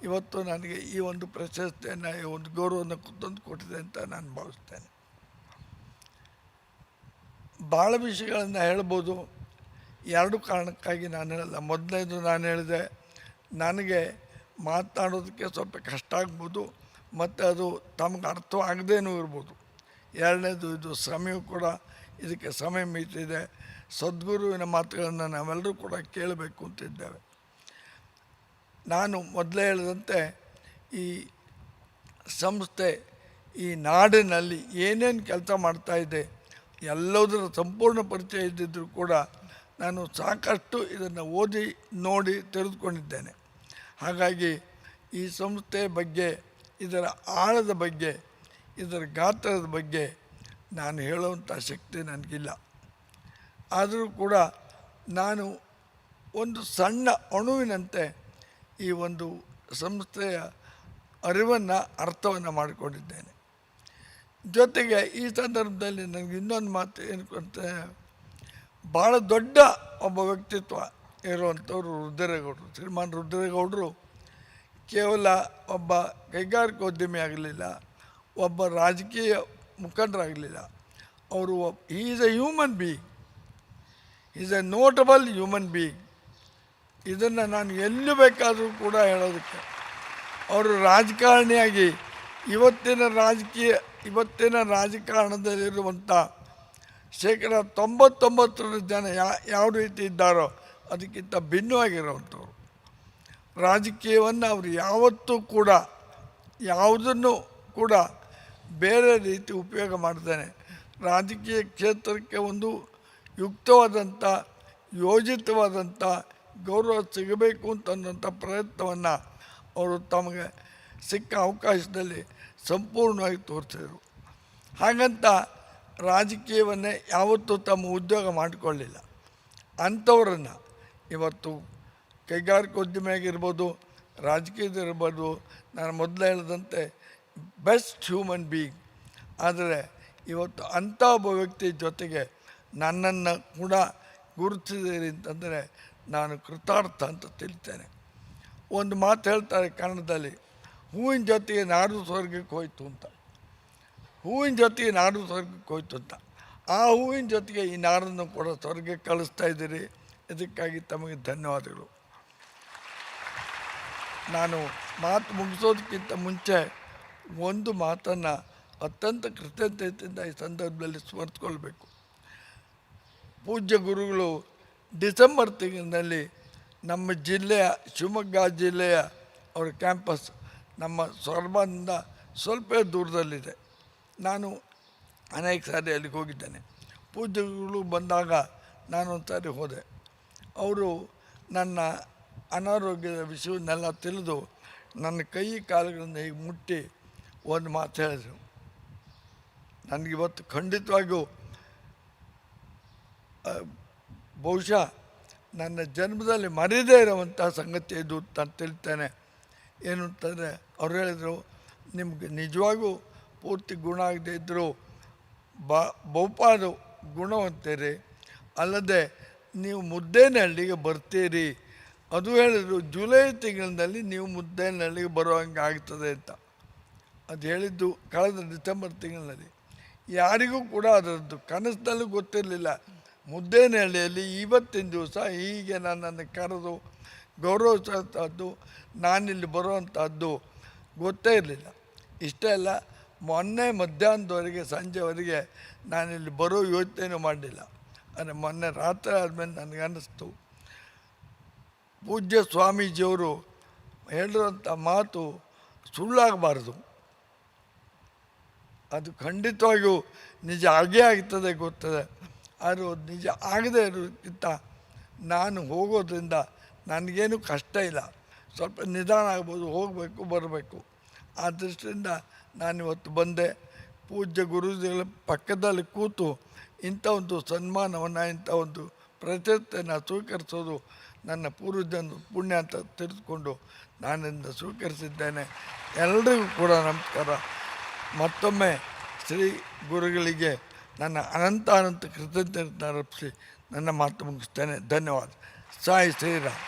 ಇವತ್ತು ನನಗೆ ಈ ಒಂದು ಪ್ರಶಸ್ತಿಯನ್ನು, ಈ ಒಂದು ಗೌರವವನ್ನು ತಂದು ಕೊಟ್ಟಿದೆ ಅಂತ ನಾನು ಭಾವಿಸ್ತೇನೆ. ಭಾಳ ವಿಷಯಗಳನ್ನು ಹೇಳ್ಬೋದು. ಎರಡು ಕಾರಣಕ್ಕಾಗಿ ನಾನು ಹೇಳಲ್ಲ. ಮೊದಲನೇದು ನಾನು ಹೇಳಿದೆ, ನನಗೆ ಮಾತನಾಡೋದಕ್ಕೆ ಸ್ವಲ್ಪ ಕಷ್ಟ ಆಗ್ಬೋದು ಮತ್ತು ಅದು ತಮಗೆ ಅರ್ಥವಾಗದೇನೂ ಇರ್ಬೋದು. ಎರಡನೇದು, ಇದು ಸಮಯವೂ ಕೂಡ ಇದಕ್ಕೆ ಸಮಯ ಮೀರಿದೆ. ಸದ್ಗುರುವಿನ ಮಾತುಗಳನ್ನು ನಾವೆಲ್ಲರೂ ಕೂಡ ಕೇಳಬೇಕು ಅಂತಿದ್ದೇವೆ. ನಾನು ಮೊದಲೇ ಹೇಳಿದಂತೆ ಈ ಸಂಸ್ಥೆ ಈ ನಾಡಿನಲ್ಲಿ ಏನೇನು ಕೆಲಸ ಮಾಡ್ತಾಯಿದೆ ಎಲ್ಲದರ ಸಂಪೂರ್ಣ ಪರಿಚಯ ಇದ್ದಿದ್ದರೂ ಕೂಡ ನಾನು ಸಾಕಷ್ಟು ಇದನ್ನು ಓದಿ ನೋಡಿ ತಿಳಿದುಕೊಂಡಿದ್ದೇನೆ. ಹಾಗಾಗಿ ಈ ಸಂಸ್ಥೆಯ ಬಗ್ಗೆ, ಇದರ ಆಳದ ಬಗ್ಗೆ, ಇದರ ಗಾತ್ರದ ಬಗ್ಗೆ ನಾನು ಹೇಳುವಂಥ ಶಕ್ತಿ ನನಗಿಲ್ಲ. ಆದರೂ ಕೂಡ ನಾನು ಒಂದು ಸಣ್ಣ ಅಣುವಿನಂತೆ ಈ ಒಂದು ಸಂಸ್ಥೆಯ ಅರಿವನ್ನು, ಅರ್ಥವನ್ನು ಮಾಡಿಕೊಂಡಿದ್ದೇನೆ. ಜೊತೆಗೆ ಈ ಸಂದರ್ಭದಲ್ಲಿ ನನಗೆ ಇನ್ನೊಂದು ಮಾತು ಏನಕ್ಕಂತ, ಭಾಳ ದೊಡ್ಡ ಒಬ್ಬ ವ್ಯಕ್ತಿತ್ವ ಇರುವಂಥವ್ರು ರುದ್ರೇಗೌಡರು. ಶ್ರೀಮಾನ್ ರುದ್ರೇಗೌಡರು ಕೇವಲ ಒಬ್ಬ ಕೈಗಾರಿಕೋದ್ಯಮಿ ಆಗಲಿಲ್ಲ, ಒಬ್ಬ ರಾಜಕೀಯ ಮುಖಂಡರಾಗಲಿಲ್ಲ. ಅವರು he is A human being, is A notable human being. ಇದನ್ನು ನಾನು ಎಲ್ಲಿ ಬೇಕಾದರೂ ಕೂಡ ಹೇಳೋದಕ್ಕೆ, ಅವರು ರಾಜಕಾರಣಿಯಾಗಿ ಇವತ್ತಿನ ರಾಜಕಾರಣದಲ್ಲಿರುವಂಥ 99% ಜನ ಯಾವ ರೀತಿ ಇದ್ದಾರೋ ಅದಕ್ಕಿಂತ ಭಿನ್ನವಾಗಿರುವಂಥವ್ರು. ರಾಜಕೀಯವನ್ನು ಅವರು ಯಾವತ್ತೂ ಕೂಡ ಯಾವುದನ್ನು ಕೂಡ ಬೇರೆ ರೀತಿ ಉಪಯೋಗ ಮಾಡ್ತಾನೆ, ರಾಜಕೀಯ ಕ್ಷೇತ್ರಕ್ಕೆ ಒಂದು ಯುಕ್ತವಾದಂಥ, ಯೋಜಿತವಾದಂಥ ಗೌರವ ಸಿಗಬೇಕು ಅಂತನ್ನುವಂಥ ಪ್ರಯತ್ನವನ್ನು ಅವರು ತಮಗೆ ಸಿಕ್ಕ ಅವಕಾಶದಲ್ಲಿ ಸಂಪೂರ್ಣವಾಗಿ ತೋರಿಸಿದರು. ಹಾಗಂತ ರಾಜಕೀಯವನ್ನೇ ಯಾವತ್ತೂ ತಮ್ಮ ಉದ್ಯೋಗ ಮಾಡಿಕೊಳ್ಳಿಲ್ಲ. ಅಂಥವರನ್ನು ಇವತ್ತು ಕೈಗಾರಿಕೋದ್ಯಮಿಯಾಗಿರ್ಬೋದು, ರಾಜಕೀಯದಿರ್ಬೋದು, ನಾನು ಮೊದಲೇ ಹೇಳಿದಂತೆ ಬೆಸ್ಟ್ ಹ್ಯೂಮನ್ ಬೀಯಿಂಗ್. ಆದರೆ ಇವತ್ತು ಅಂಥ ಒಬ್ಬ ವ್ಯಕ್ತಿ ಜೊತೆಗೆ ನನ್ನನ್ನು ಕೂಡ ಗುರುತಿಸಿದ್ದೀರಿ ಅಂತಂದರೆ ನಾನು ಕೃತಾರ್ಥ ಅಂತ ತಿಳಿತೇನೆ. ಒಂದು ಮಾತು ಹೇಳ್ತಾರೆ ಕನ್ನಡದಲ್ಲಿ, ಹೂವಿನ ಜೊತೆಗೆ ನಾಡು ಸ್ವರ್ಗಕ್ಕೆ ಹೋಯ್ತು ಅಂತ. ಹೂವಿನ ಜೊತೆಗೆ ನಾಡು ಸ್ವರ್ಗಕ್ಕೆ ಹೋಯ್ತು ಅಂತ. ಆ ಹೂವಿನ ಜೊತೆಗೆ ಈ ನಾಡನ್ನು ಕೂಡ ಸ್ವರ್ಗಕ್ಕೆ ಕಳಿಸ್ತಾ ಇದ್ದೀರಿ. ಇದಕ್ಕಾಗಿ ತಮಗೆ ಧನ್ಯವಾದಗಳು. ನಾನು ಮಾತು ಮುಗಿಸೋದಕ್ಕಿಂತ ಮುಂಚೆ ಒಂದು ಮಾತನ್ನು ಅತ್ಯಂತ ಕೃತಜ್ಞತೆಯಿಂದ ಈ ಸಂದರ್ಭದಲ್ಲಿ ಸ್ಮರಿಸ್ಕೊಳ್ಬೇಕು. ಪೂಜ್ಯ ಗುರುಗಳು ಡಿಸೆಂಬರ್ ತಿಂಗಳಿನಲ್ಲಿ ನಮ್ಮ ಜಿಲ್ಲೆಯ, ಶಿವಮೊಗ್ಗ ಜಿಲ್ಲೆಯ ಅವರ ಕ್ಯಾಂಪಸ್ ನಮ್ಮ ಸೊರಬದಿಂದ ಸ್ವಲ್ಪ ದೂರದಲ್ಲಿದೆ. ನಾನು ಅನೇಕ ಸಾರಿ ಅಲ್ಲಿಗೆ ಹೋಗಿದ್ದೇನೆ. ಪೂಜ್ಯಗಳು ಬಂದಾಗ ನಾನೊಂದು ಸಾರಿ ಹೋದೆ. ಅವರು ನನ್ನ ಅನಾರೋಗ್ಯದ ವಿಷಯವನ್ನೆಲ್ಲ ತಿಳಿದು ನನ್ನ ಕೈ ಕಾಲುಗಳನ್ನು ಹೀಗೆ ಮುಟ್ಟಿ ಒಂದು ಮಾತು ಹೇಳಿದರು. ನನಗಿವತ್ತು ಖಂಡಿತವಾಗಿಯೂ ಬಹುಶಃ ನನ್ನ ಜನ್ಮದಲ್ಲಿ ಮರೆಯದೇ ಇರುವಂಥ ಸಂಗತಿ ಇದು ನಾನು ತಿಳಿತೇನೆ. ಏನು ಅಂತಂದರೆ ಅವ್ರು ಹೇಳಿದರು, ನಿಮಗೆ ನಿಜವಾಗೂ ಪೂರ್ತಿ ಗುಣ ಆಗದೆ ಇದ್ದರೂ ಬಹುಪಾದ ಗುಣವಂತೀರಿ, ಅಲ್ಲದೆ ನೀವು ಮುದ್ದೇನಹಳ್ಳಿಗೆ ಬರ್ತೀರಿ. ಅದು ಹೇಳಿದರು ಜುಲೈ ತಿಂಗಳಿನಲ್ಲಿ ನೀವು ಮುದ್ದೇನಹಳ್ಳಿಗೆ ಬರುವಂಗೆ ಆಗ್ತದೆ ಅಂತ. ಅದು ಹೇಳಿದ್ದು ಕಳೆದ ಡಿಸೆಂಬರ್ ತಿಂಗಳಿನಲ್ಲಿ. ಯಾರಿಗೂ ಕೂಡ ಅದರದ್ದು ಕನಸಿನಲ್ಲೂ ಗೊತ್ತಿರಲಿಲ್ಲ. ಮುದ್ದೇನಹಳ್ಳಿಯಲ್ಲಿ ಇವತ್ತಿನ ದಿವಸ ಹೀಗೆ ನನ್ನನ್ನು ಕರೆದು ಗೌರವಿಸುವಂಥದ್ದು, ನಾನಿಲ್ಲಿ ಬರುವಂಥದ್ದು ಗೊತ್ತೇ ಇರಲಿಲ್ಲ. ಇಷ್ಟೇ ಅಲ್ಲ, ಮೊನ್ನೆ ಮಧ್ಯಾಹ್ನದವರೆಗೆ ಸಂಜೆವರೆಗೆ ನಾನಿಲ್ಲಿ ಬರೋ ಯೋಚನೆಯೂ ಮಾಡಲಿಲ್ಲ. ಅಂದರೆ ಮೊನ್ನೆ ರಾತ್ರಿ ಆದಮೇಲೆ ನನಗನ್ನಿಸ್ತು, ಪೂಜ್ಯ ಸ್ವಾಮೀಜಿಯವರು ಹೇಳಿರುವಂಥ ಮಾತು ಸುಳ್ಳಾಗಬಾರ್ದು. ಅದು ಖಂಡಿತವಾಗಿಯೂ ನಿಜ ಆಗೇ ಆಗ್ತದೆ ಗೊತ್ತದೆ. ಆದರೂ ನಿಜ ಆಗದೇ ಇರೋದಕ್ಕಿಂತ ನಾನು ಹೋಗೋದ್ರಿಂದ ನನಗೇನು ಕಷ್ಟ ಇಲ್ಲ, ಸ್ವಲ್ಪ ನಿಧಾನ ಆಗ್ಬೋದು, ಹೋಗಬೇಕು ಬರಬೇಕು. ಆ ದೃಷ್ಟಿಯಿಂದ ನಾನಿವತ್ತು ಬಂದೆ. ಪೂಜ್ಯ ಗುರುಜಿಗಳ ಪಕ್ಕದಲ್ಲಿ ಕೂತು ಇಂಥ ಒಂದು ಸನ್ಮಾನವನ್ನು, ಇಂಥ ಒಂದು ಪ್ರಶಸ್ತಿಯನ್ನು ಸ್ವೀಕರಿಸೋದು ನನ್ನ ಪೂರ್ವಜನ ಪುಣ್ಯ ಅಂತ ತಿಳಿದುಕೊಂಡು ನಾನಿಂದ ಸ್ವೀಕರಿಸಿದ್ದೇನೆ. ಎಲ್ಲರಿಗೂ ಕೂಡ ನಮಸ್ಕಾರ. ಮತ್ತೊಮ್ಮೆ ಶ್ರೀ ಗುರುಗಳಿಗೆ ನನ್ನ ಅನಂತ ಕೃತಜ್ಞತೆ ಅರ್ಪಿಸಿ ನನ್ನ ಮಾತು ಮುಗಿಸ್ತೇನೆ. ಧನ್ಯವಾದ. Sai Shriram.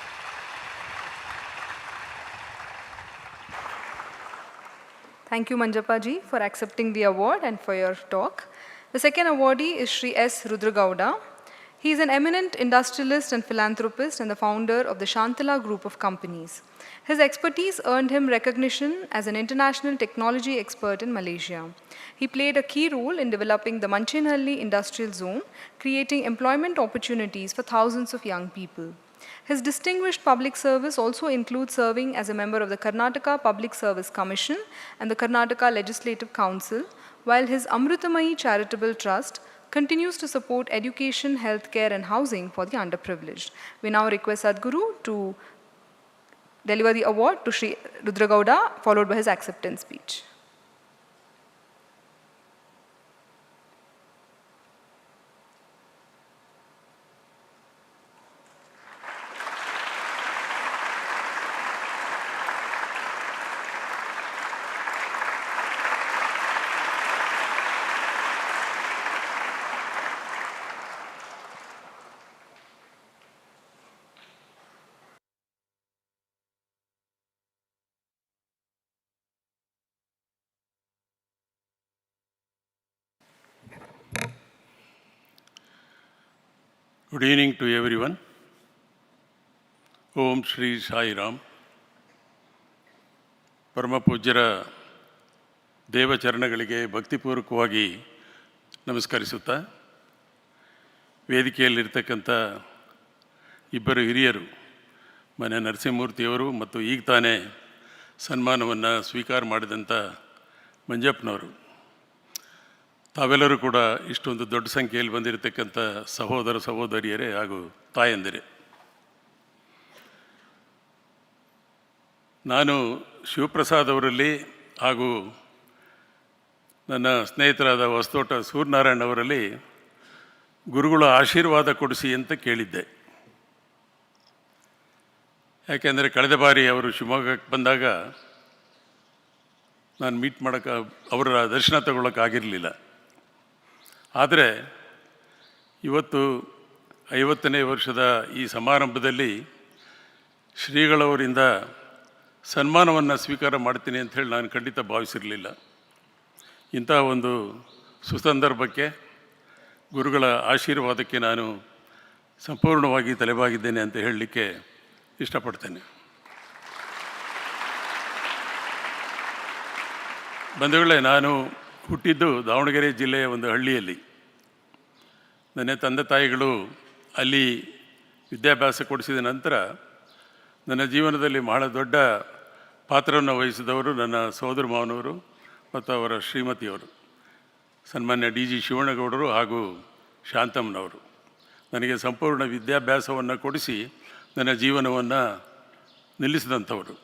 Thank you, Manjappa ji, for accepting the award and for your talk. The second awardee is Shri S. Rudragowda. He is an eminent industrialist and philanthropist and the founder of the Shantala Group of companies. His expertise earned him recognition as an international technology expert in Malaysia. He played a key role in developing the Muddenahalli industrial zone, creating employment opportunities for thousands of young people. His distinguished public service also includes serving as a member of the Karnataka Public Service Commission and the Karnataka Legislative Council, while his Amrutamayi Charitable Trust continues to support education, healthcare and housing for the underprivileged. We now request Sadhguru to deliver the award to Shri Rudragowda, followed by his acceptance speech. Good evening to everyone. Om Shri Sai Ram. ಪರಮ ಪೂಜ್ಯರ ದೇವಚರಣಗಳಿಗೆ ಭಕ್ತಿಪೂರ್ವಕವಾಗಿ ನಮಸ್ಕರಿಸುತ್ತಾ, ವೇದಿಕೆಯಲ್ಲಿರ್ತಕ್ಕಂಥ ಇಬ್ಬರು ಹಿರಿಯರು, ಮನೆ ನರಸಿಂಹಮೂರ್ತಿಯವರು ಮತ್ತು ಈಗ ತಾನೇ ಸನ್ಮಾನವನ್ನು ಸ್ವೀಕಾರ ಮಾಡಿದಂಥ ಮಂಜಪ್ಪನವರು, ತಾವೆಲ್ಲರೂ ಕೂಡ ಇಷ್ಟೊಂದು ದೊಡ್ಡ ಸಂಖ್ಯೆಯಲ್ಲಿ ಬಂದಿರತಕ್ಕಂಥ ಸಹೋದರ ಸಹೋದರಿಯರೇ ಹಾಗೂ ತಾಯಂದಿರೇ, ನಾನು ಶಿವಪ್ರಸಾದ್ ಅವರಲ್ಲಿ ಹಾಗೂ ನನ್ನ ಸ್ನೇಹಿತರಾದ ಹೊಸತೋಟ ಸೂರ್ಯನಾರಾಯಣ್ ಅವರಲ್ಲಿ ಗುರುಗಳ ಆಶೀರ್ವಾದ ಕೊಡಿಸಿ ಅಂತ ಕೇಳಿದ್ದೆ. ಯಾಕೆಂದರೆ ಕಳೆದ ಬಾರಿ ಅವರು ಶಿವಮೊಗ್ಗಕ್ಕೆ ಬಂದಾಗ ನಾನು ಮೀಟ್ ಮಾಡೋಕ್ಕೆ, ಅವರ ದರ್ಶನ ತಗೊಳ್ಳೋಕ್ಕಾಗಿರಲಿಲ್ಲ. ಆದರೆ ಇವತ್ತು 50ನೇ ವರ್ಷದ ಈ ಸಮಾರಂಭದಲ್ಲಿ ಶ್ರೀಗಳವರಿಂದ ಸನ್ಮಾನವನ್ನು ಸ್ವೀಕಾರ ಮಾಡ್ತೀನಿ ಅಂಥೇಳಿ ನಾನು ಖಂಡಿತ ಭಾವಿಸಿರಲಿಲ್ಲ. ಇಂಥ ಒಂದು ಸುಸಂದರ್ಭಕ್ಕೆ ಗುರುಗಳ ಆಶೀರ್ವಾದಕ್ಕೆ ನಾನು ಸಂಪೂರ್ಣವಾಗಿ ತಲೆಬಾಗಿದ್ದೇನೆ ಅಂತ ಹೇಳಲಿಕ್ಕೆ ಇಷ್ಟಪಡ್ತೇನೆ. ಬಂಧುಗಳೇ, ನಾನು ಹುಟ್ಟಿದ್ದು ದಾವಣಗೆರೆ ಜಿಲ್ಲೆಯ ಒಂದು ಹಳ್ಳಿಯಲ್ಲಿ. ನನ್ನ ತಂದೆ ತಾಯಿಗಳು ಅಲ್ಲಿ ವಿದ್ಯಾಭ್ಯಾಸ ಕೊಡಿಸಿದ ನಂತರ ನನ್ನ ಜೀವನದಲ್ಲಿ ಬಹಳ ದೊಡ್ಡ ಪಾತ್ರವನ್ನು ವಹಿಸಿದವರು ನನ್ನ ಸೋದರ ಮಾವನವರು ಮತ್ತು ಅವರ ಶ್ರೀಮತಿಯವರು, ಸನ್ಮಾನ್ಯ ಡಿ ಜಿ ಶಿವಣ್ಣಗೌಡರು ಹಾಗೂ ಶಾಂತಮ್ಮನವರು. ನನಗೆ ಸಂಪೂರ್ಣ ವಿದ್ಯಾಭ್ಯಾಸವನ್ನು ಕೊಡಿಸಿ ನನ್ನ ಜೀವನವನ್ನು ನಿಲ್ಲಿಸಿದಂಥವರು.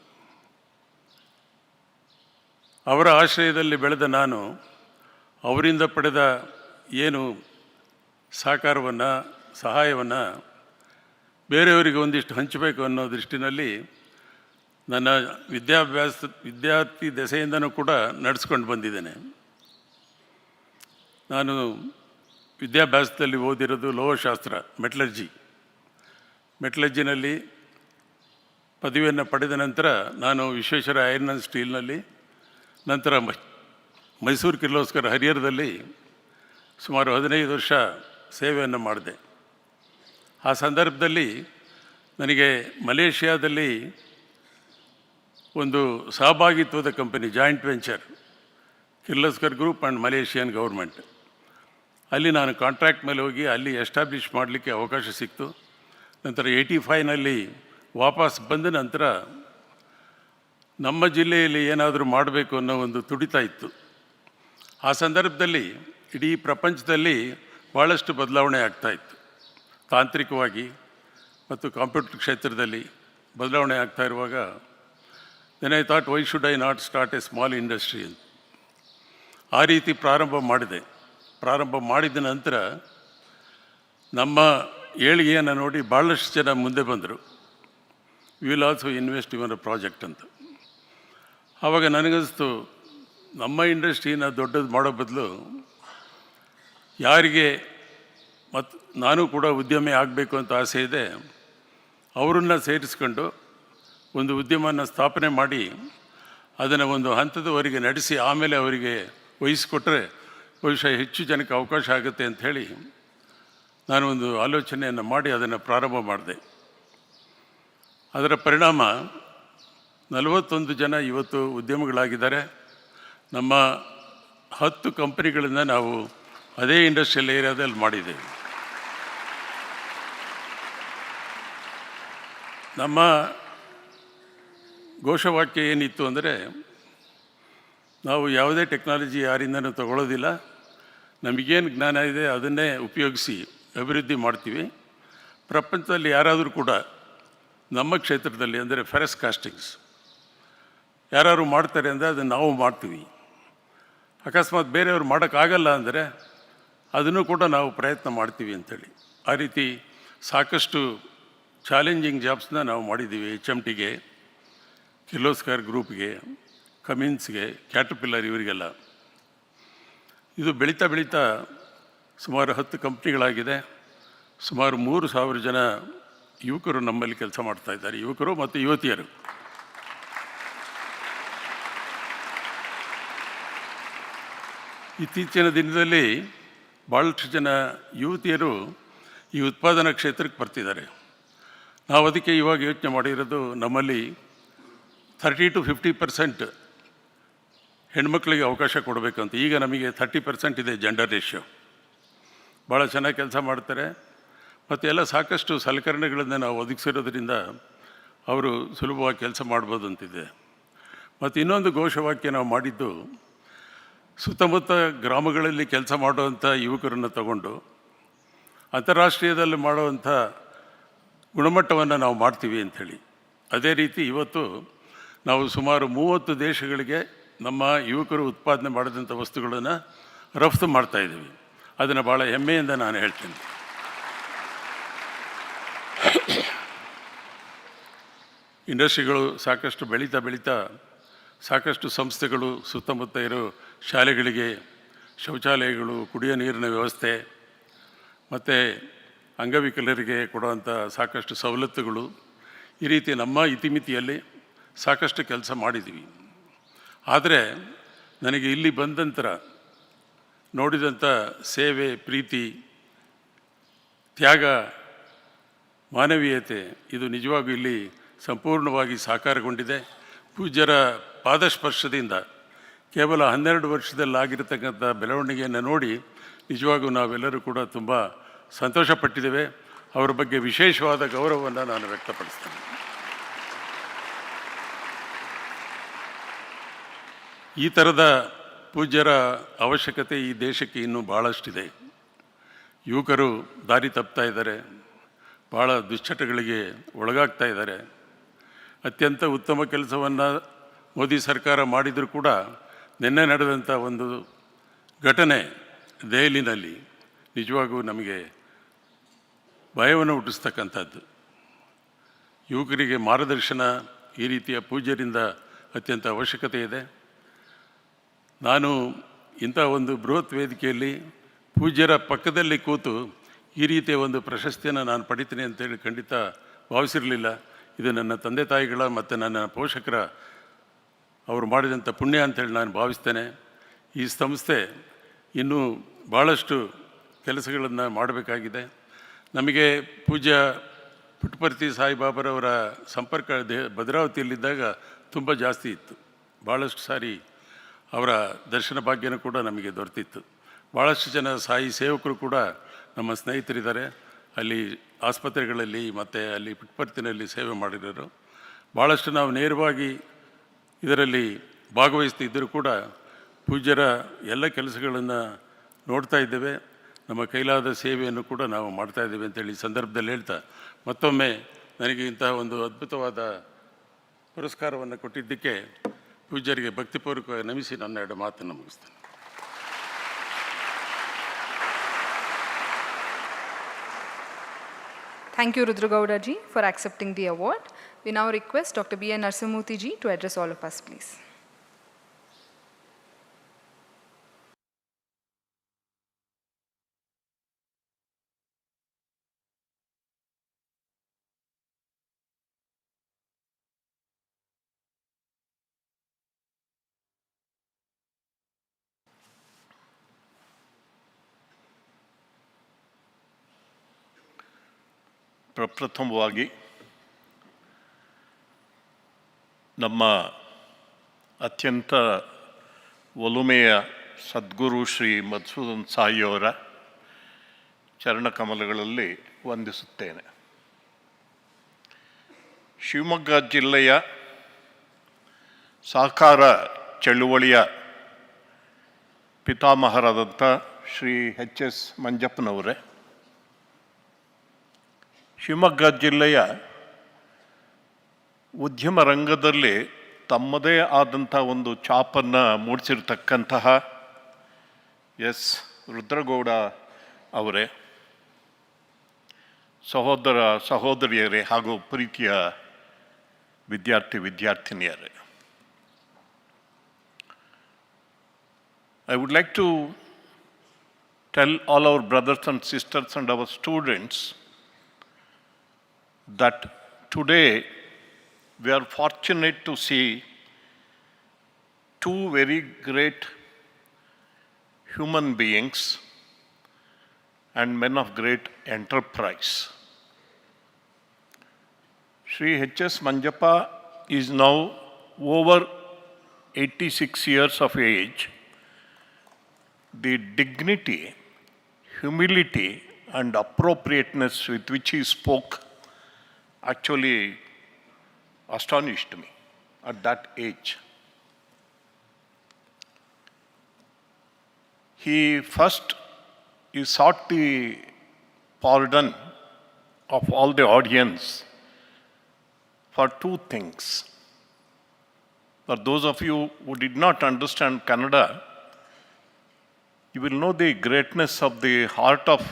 ಅವರ ಆಶ್ರಯದಲ್ಲಿ ಬೆಳೆದ ನಾನು ಅವರಿಂದ ಪಡೆದ ಏನು ಸಹಕಾರವನ್ನು, ಸಹಾಯವನ್ನು ಬೇರೆಯವರಿಗೆ ಒಂದಿಷ್ಟು ಹಂಚಬೇಕು ಅನ್ನೋ ದೃಷ್ಟಿನಲ್ಲಿ ನನ್ನ ವಿದ್ಯಾರ್ಥಿ ದೆಸೆಯಿಂದನೂ ಕೂಡ ನಡೆಸ್ಕೊಂಡು ಬಂದಿದ್ದೇನೆ. ನಾನು ವಿದ್ಯಾಭ್ಯಾಸದಲ್ಲಿ ಓದಿರೋದು ಲೋಹಶಾಸ್ತ್ರ, ಮೆಟ್ಲರ್ಜಿನಲ್ಲಿ ಪದವಿಯನ್ನು ಪಡೆದ ನಂತರ ನಾನು ವಿಶ್ವೇಶ್ವರ ಐರನ್ ಆ್ಯಂಡ್ ಸ್ಟೀಲ್ನಲ್ಲಿ, ನಂತರ ಮೈಸೂರು ಕಿರ್ಲೋಸ್ಕರ್ ಹರಿಹರದಲ್ಲಿ ಸುಮಾರು 15 ವರ್ಷ ಸೇವೆಯನ್ನು ಮಾಡಿದೆ. ಆ ಸಂದರ್ಭದಲ್ಲಿ ನನಗೆ ಮಲೇಷಿಯಾದಲ್ಲಿ ಒಂದು ಸಹಭಾಗಿತ್ವದ company, joint venture, Kirloskar group and Malaysian government, ಅಲ್ಲಿ ನಾನು ಕಾಂಟ್ರಾಕ್ಟ್ ಮೇಲೆ ಹೋಗಿ ಅಲ್ಲಿ ಎಸ್ಟಾಬ್ಲಿಷ್ ಮಾಡಲಿಕ್ಕೆ ಅವಕಾಶ ಸಿಕ್ತು. ನಂತರ 85ನಲ್ಲಿ ವಾಪಸ್ ಬಂದ ನಂತರ ನಮ್ಮ ಜಿಲ್ಲೆಯಲ್ಲಿ ಏನಾದರೂ ಮಾಡಬೇಕು ಅನ್ನೋ ಒಂದು ತುಡಿತ ಇತ್ತು. ಆ ಸಂದರ್ಭದಲ್ಲಿ ಇಡೀ ಪ್ರಪಂಚದಲ್ಲಿ ಭಾಳಷ್ಟು ಬದಲಾವಣೆ ಆಗ್ತಾಯಿತ್ತು. ತಾಂತ್ರಿಕವಾಗಿ ಮತ್ತು ಕಂಪ್ಯೂಟರ್ ಕ್ಷೇತ್ರದಲ್ಲಿ ಬದಲಾವಣೆ ಆಗ್ತಾ ಇರುವಾಗ then I thought, why should I not start a small industry ಅಂತ ಆ ರೀತಿ ಪ್ರಾರಂಭ ಮಾಡಿದೆ. ಪ್ರಾರಂಭ ಮಾಡಿದ ನಂತರ ನಮ್ಮ ಏಳಿಗೆಯನ್ನು ನೋಡಿ ಭಾಳಷ್ಟು ಜನ ಮುಂದೆ ಬಂದರು. Will also invest even a project ಅಂತ. ಆವಾಗ ನನಗನ್ನಿಸ್ತು, ನಮ್ಮ ಇಂಡಸ್ಟ್ರಿನ ದೊಡ್ಡದು ಮಾಡೋ ಬದಲು ಯಾರಿಗೆ ಮತ್ತು ನಾನು ಕೂಡ ಉದ್ಯಮಿ ಆಗಬೇಕು ಅಂತ ಆಸೆ ಇದೆ, ಅವರನ್ನು ಸೇರಿಸ್ಕೊಂಡು ಒಂದು ಉದ್ಯಮನ ಸ್ಥಾಪನೆ ಮಾಡಿ ಅದನ್ನು ಒಂದು ಹಂತದವರೆಗೆ ನಡೆಸಿ ಆಮೇಲೆ ಅವರಿಗೆ ವಹಿಸಿಕೊಟ್ರೆ ಬಹುಶಃ ಹೆಚ್ಚು ಜನಕ್ಕೆ ಅವಕಾಶ ಆಗುತ್ತೆ ಅಂಥೇಳಿ ನಾನು ಒಂದು ಆಲೋಚನೆಯನ್ನು ಮಾಡಿ ಅದನ್ನು ಪ್ರಾರಂಭ ಮಾಡಿದೆ. ಅದರ ಪರಿಣಾಮ 41 ಜನ ಇವತ್ತು ಉದ್ಯಮಿಗಳಾಗಿದ್ದಾರೆ. ನಮ್ಮ 10 ಕಂಪನಿಗಳನ್ನು ನಾವು ಅದೇ ಇಂಡಸ್ಟ್ರಿಯಲ್ ಏರಿಯಾದಲ್ಲಿ ಮಾಡಿದ್ದೇವೆ. ನಮ್ಮ ಘೋಷವಾಕ್ಯ ಏನಿತ್ತು ಅಂದರೆ, ನಾವು ಯಾವುದೇ ಟೆಕ್ನಾಲಜಿ ಯಾರಿಂದನೂ ತಗೊಳ್ಳೋದಿಲ್ಲ, ನಮಗೇನು ಜ್ಞಾನ ಇದೆ ಅದನ್ನೇ ಉಪಯೋಗಿಸಿ ಅಭಿವೃದ್ಧಿ ಮಾಡ್ತೀವಿ. ಪ್ರಪಂಚದಲ್ಲಿ ಯಾರಾದರೂ ಕೂಡ ನಮ್ಮ ಕ್ಷೇತ್ರದಲ್ಲಿ ಅಂದರೆ ಫೆರಸ್ ಕಾಸ್ಟಿಂಗ್ಸ್ ಯಾರು ಮಾಡ್ತಾರೆ ಅಂದರೆ ಅದನ್ನು ನಾವು ಮಾಡ್ತೀವಿ. ಅಕಸ್ಮಾತ್ ಬೇರೆಯವರು ಮಾಡೋಕ್ಕಾಗಲ್ಲ ಅಂದರೆ ಅದನ್ನು ಕೂಡ ನಾವು ಪ್ರಯತ್ನ ಮಾಡ್ತೀವಿ ಅಂಥೇಳಿ. ಆ ರೀತಿ ಸಾಕಷ್ಟು ಚಾಲೆಂಜಿಂಗ್ ಜಾಬ್ಸ್ನ ನಾವು ಮಾಡಿದ್ದೀವಿ. HMTಗೆ, ಕಿರ್ಲೋಸ್ಕರ್ ಗ್ರೂಪ್ಗೆ, ಕಮಿನ್ಸ್ಗೆ, ಕ್ಯಾಟರ್ಪಿಲ್ಲರ್, ಇವರಿಗೆಲ್ಲ. ಇದು ಬೆಳೀತಾ ಬೆಳೀತಾ ಸುಮಾರು 10 ಕಂಪ್ನಿಗಳಾಗಿದೆ. ಸುಮಾರು 3,000 ಜನ ಯುವಕರು ನಮ್ಮಲ್ಲಿ ಕೆಲಸ ಮಾಡ್ತಾಯಿದ್ದಾರೆ, ಯುವಕರು ಮತ್ತು ಯುವತಿಯರು. ಇತ್ತೀಚಿನ ದಿನದಲ್ಲಿ ಭಾಳಷ್ಟು ಜನ ಯುವತಿಯರು ಈ ಉತ್ಪಾದನಾ ಕ್ಷೇತ್ರಕ್ಕೆ ಬರ್ತಿದ್ದಾರೆ. ನಾವು ಅದಕ್ಕೆ ಇವಾಗ ಯೋಚನೆ ಮಾಡಿರೋದು, ನಮ್ಮಲ್ಲಿ 30 to 50% ಹೆಣ್ಮಕ್ಳಿಗೆ ಅವಕಾಶ ಕೊಡಬೇಕಂತ. ಈಗ ನಮಗೆ 30% ಇದೆ ಜೆಂಡರ್ ರೇಷಿಯೋ. ಭಾಳ ಚೆನ್ನಾಗಿ ಕೆಲಸ ಮಾಡ್ತಾರೆ ಮತ್ತು ಎಲ್ಲ ಸಾಕಷ್ಟು ಸಲಕರಣೆಗಳನ್ನು ನಾವು ಒದಗಿಸಿರೋದ್ರಿಂದ ಅವರು ಸುಲಭವಾಗಿ ಕೆಲಸ ಮಾಡ್ಬೋದು ಅಂತಿದೆ. ಮತ್ತು ಇನ್ನೊಂದು ಘೋಷವಾಕ್ಯ ನಾವು ಮಾಡಿದ್ದು, ಸುತ್ತಮುತ್ತ ಗ್ರಾಮಗಳಲ್ಲಿ ಕೆಲಸ ಮಾಡುವಂಥ ಯುವಕರನ್ನು ತಗೊಂಡು ಅಂತಾರಾಷ್ಟ್ರೀಯದಲ್ಲಿ ಮಾಡುವಂಥ ಗುಣಮಟ್ಟವನ್ನು ನಾವು ಮಾಡ್ತೀವಿ ಅಂಥೇಳಿ. ಅದೇ ರೀತಿ ಇವತ್ತು ನಾವು ಸುಮಾರು 30 ದೇಶಗಳಿಗೆ ನಮ್ಮ ಯುವಕರು ಉತ್ಪಾದನೆ ಮಾಡಿದಂಥ ವಸ್ತುಗಳನ್ನು ರಫ್ತು ಮಾಡ್ತಾಯಿದ್ದೀವಿ. ಅದನ್ನು ಭಾಳ ಹೆಮ್ಮೆಯಿಂದ ನಾನು ಹೇಳ್ತೀನಿ. ಇಂಡಸ್ಟ್ರಿಗಳು ಸಾಕಷ್ಟು ಬೆಳೀತಾ ಸಾಕಷ್ಟು ಸಂಸ್ಥೆಗಳು ಸುತ್ತಮುತ್ತ ಇರೋ ಶಾಲೆಗಳಿಗೆ ಶೌಚಾಲಯಗಳು, ಕುಡಿಯೋ ನೀರಿನ ವ್ಯವಸ್ಥೆ ಮತ್ತು ಅಂಗವಿಕಲರಿಗೆ ಕೊಡುವಂಥ ಸಾಕಷ್ಟು ಸವಲತ್ತುಗಳು, ಈ ರೀತಿ ನಮ್ಮ ಇತಿಮಿತಿಯಲ್ಲಿ ಸಾಕಷ್ಟು ಕೆಲಸ ಮಾಡಿದ್ದೀವಿ. ಆದರೆ ನನಗೆ ಇಲ್ಲಿ ಬಂದ ನಂತರ ನೋಡಿದಂಥ ಸೇವೆ, ಪ್ರೀತಿ, ತ್ಯಾಗ, ಮಾನವೀಯತೆ ಇದು ನಿಜವಾಗೂ ಇಲ್ಲಿ ಸಂಪೂರ್ಣವಾಗಿ ಸಾಕಾರಗೊಂಡಿದೆ. ಪೂಜ್ಯರ ಪಾದಸ್ಪರ್ಶದಿಂದ ಕೇವಲ 12 ವರ್ಷದಲ್ಲಿ ಆಗಿರತಕ್ಕಂಥ ಬೆಳವಣಿಗೆಯನ್ನು ನೋಡಿ ನಿಜವಾಗೂ ನಾವೆಲ್ಲರೂ ಕೂಡ ತುಂಬ ಸಂತೋಷಪಟ್ಟಿದ್ದೇವೆ. ಅವರ ಬಗ್ಗೆ ವಿಶೇಷವಾದ ಗೌರವವನ್ನು ನಾನು ವ್ಯಕ್ತಪಡಿಸ್ತೇನೆ. ಈ ಥರದ ಪೂಜ್ಯರ ಅವಶ್ಯಕತೆ ಈ ದೇಶಕ್ಕೆ ಇನ್ನೂ ಭಾಳಷ್ಟಿದೆ. ಯುವಕರು ದಾರಿ ತಪ್ತಾ ಇದ್ದಾರೆ, ಭಾಳ ದುಶ್ಚಟಗಳಿಗೆ ಒಳಗಾಗ್ತಾ ಇದ್ದಾರೆ. ಅತ್ಯಂತ ಉತ್ತಮ ಕೆಲಸವನ್ನು ಮೋದಿ ಸರ್ಕಾರ ಮಾಡಿದರೂ ಕೂಡ ನಿನ್ನೆ ನಡೆದಂಥ ಒಂದು ಘಟನೆ ದೆಹಲಿನಲ್ಲಿ ನಿಜವಾಗೂ ನಮಗೆ ಭಯವನ್ನು ಹುಟ್ಟಿಸ್ತಕ್ಕಂಥದ್ದು. ಯುವಕರಿಗೆ ಮಾರ್ಗದರ್ಶನ ಈ ರೀತಿಯ ಪೂಜ್ಯರಿಂದ ಅತ್ಯಂತ ಅವಶ್ಯಕತೆ ಇದೆ. ನಾನು ಇಂಥ ಒಂದು ಬೃಹತ್ ವೇದಿಕೆಯಲ್ಲಿ ಪೂಜ್ಯರ ಪಕ್ಕದಲ್ಲಿ ಕೂತು ಈ ರೀತಿಯ ಒಂದು ಪ್ರಶಸ್ತಿಯನ್ನು ನಾನು ಪಡಿತೀನಿ ಅಂತೇಳಿ ಖಂಡಿತ ಭಾವಿಸಿರಲಿಲ್ಲ. ಇದು ನನ್ನ ತಂದೆ ತಾಯಿಗಳ ಮತ್ತು ನನ್ನ ಪೋಷಕರ ಅವರು ಮಾಡಿದಂಥ ಪುಣ್ಯ ಅಂತೇಳಿ ನಾನು ಭಾವಿಸ್ತೇನೆ. ಈ ಸಂಸ್ಥೆ ಇನ್ನೂ ಭಾಳಷ್ಟು ಕೆಲಸಗಳನ್ನು ಮಾಡಬೇಕಾಗಿದೆ. ನಮಗೆ ಪೂಜ್ಯ ಪುಟ್ಟಪರ್ತಿ ಸಾಯಿಬಾಬರವರ ಸಂಪರ್ಕ ಭದ್ರಾವತಿಯಲ್ಲಿದ್ದಾಗ ತುಂಬ ಜಾಸ್ತಿ ಇತ್ತು. ಭಾಳಷ್ಟು ಸಾರಿ ಅವರ ದರ್ಶನ ಭಾಗ್ಯನೂ ಕೂಡ ನಮಗೆ ದೊರೆತಿತ್ತು. ಭಾಳಷ್ಟು ಜನ ಸಾಯಿ ಸೇವಕರು ಕೂಡ ನಮ್ಮ ಸ್ನೇಹಿತರಿದ್ದಾರೆ, ಅಲ್ಲಿ ಆಸ್ಪತ್ರೆಗಳಲ್ಲಿ ಮತ್ತು ಅಲ್ಲಿ ಪುಟ್ಟಪರ್ತಿನಲ್ಲಿ ಸೇವೆ ಮಾಡಿರೋರು. ಭಾಳಷ್ಟು ನಾವು ನೇರವಾಗಿ ಇದರಲ್ಲಿ ಭಾಗವಹಿಸ್ತಿದ್ದರೂ ಕೂಡ ಪೂಜ್ಯರ ಎಲ್ಲ ಕೆಲಸಗಳನ್ನು ನೋಡ್ತಾ ಇದ್ದೇವೆ. ನಮ್ಮ ಕೈಲಾದ ಸೇವೆಯನ್ನು ಕೂಡ ನಾವು ಮಾಡ್ತಾಯಿದ್ದೇವೆ ಅಂತೇಳಿ ಸಂದರ್ಭದಲ್ಲಿ ಹೇಳ್ತಾ, ಮತ್ತೊಮ್ಮೆ ನನಗೆ ಇಂತಹ ಒಂದು ಅದ್ಭುತವಾದ ಪುರಸ್ಕಾರವನ್ನು ಕೊಟ್ಟಿದ್ದಕ್ಕೆ ಪೂಜ್ಯರಿಗೆ ಭಕ್ತಿಪೂರ್ವಕವಾಗಿ ನಮಿಸಿ ನನ್ನ 2 ಮಾತನ್ನು ಮುಗಿಸ್ತೇನೆ. Thank you, Rudragowda ji, for accepting the award. We now request Dr. B. N. Narasimhamurthy ji to address all of us, please. ಪ್ರಪ್ರಥಮವಾಗಿ ನಮ್ಮ ಅತ್ಯಂತ ಒಲುಮೆಯ ಸದ್ಗುರು ಶ್ರೀ ಮಧುಸೂದನ್ ಸಾಯಿಯವರ ಚರಣಕಮಲಗಳಲ್ಲಿ ವಂದಿಸುತ್ತೇನೆ. ಶಿವಮೊಗ್ಗ ಜಿಲ್ಲೆಯ ಸಹಕಾರ ಚಳುವಳಿಯ ಪಿತಾಮಹರಾದಂಥ ಶ್ರೀ ಎಚ್.ಎಸ್. ಮಂಜಪ್ಪನವರೇ, ಶಿವಮೊಗ್ಗ ಜಿಲ್ಲೆಯ ಉದ್ಯಮ ರಂಗದಲ್ಲಿ ತಮ್ಮದೇ ಆದಂಥ ಒಂದು ಛಾಪನ್ನು ಮೂಡಿಸಿರ್ತಕ್ಕಂತಹ ಎಸ್ ರುದ್ರಗೌಡ ಅವರೇ, ಸಹೋದರ ಸಹೋದರಿಯರೇ ಹಾಗೂ ಪ್ರೀತಿಯ ವಿದ್ಯಾರ್ಥಿನಿಯರೇ, I would like to tell all our brothers and sisters and our students that today we are fortunate to see two very great human beings and men of great enterprise. Sri H.S. Manjappa is now over 86 years of age. The dignity, humility, and appropriateness with which he spoke actually astonished me at that age. He sought the pardon of all the audience for two things. For those of you who did not understand Kannada, you will know the greatness of the heart of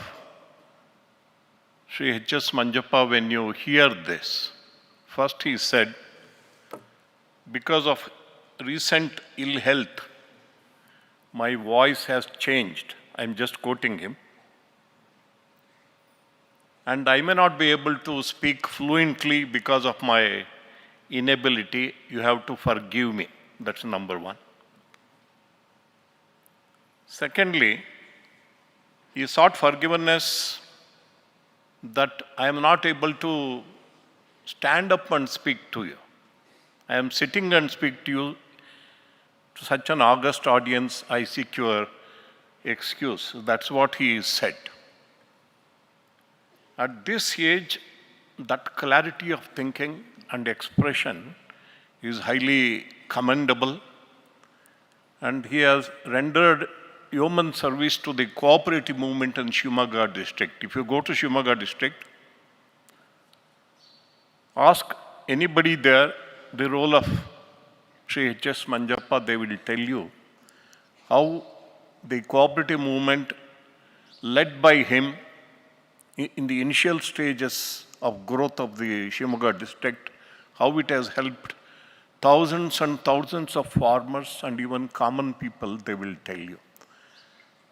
Sri H.S. Manjappa when you hear this. First he said, because of recent ill health, my voice has changed. I'm just quoting him. And I may not be able to speak fluently because of my inability. You have to forgive me. That's number one. Secondly, he sought forgiveness that I am not able to stand up and speak to you. I am sitting and speak to you. To such an august audience, I seek your excuse. That's what he said. At this age, that clarity of thinking and expression is highly commendable, and he has rendered yeoman service to the cooperative movement in Shivamogga district. If you go to Shivamogga district, ask anybody there the role of Sri H.S. Manjappa, they will tell you how the cooperative movement led by him in the initial stages of growth of the Shivamogga district, how it has helped thousands and thousands of farmers and even common people, they will tell you.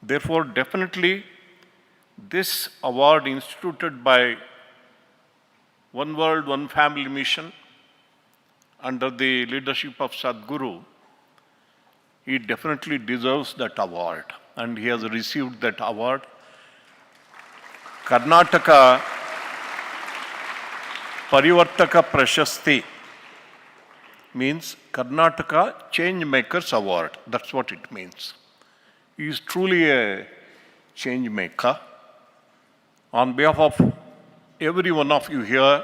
Therefore, definitely, this award instituted by One World, One Family Mission under the leadership of Sadhguru, he definitely deserves that award, and he has received that award. Karnataka Parivarthaka Prashasti means Karnataka Change Makers Award. That's what it means. He is truly a change maker. On behalf of every one of you here,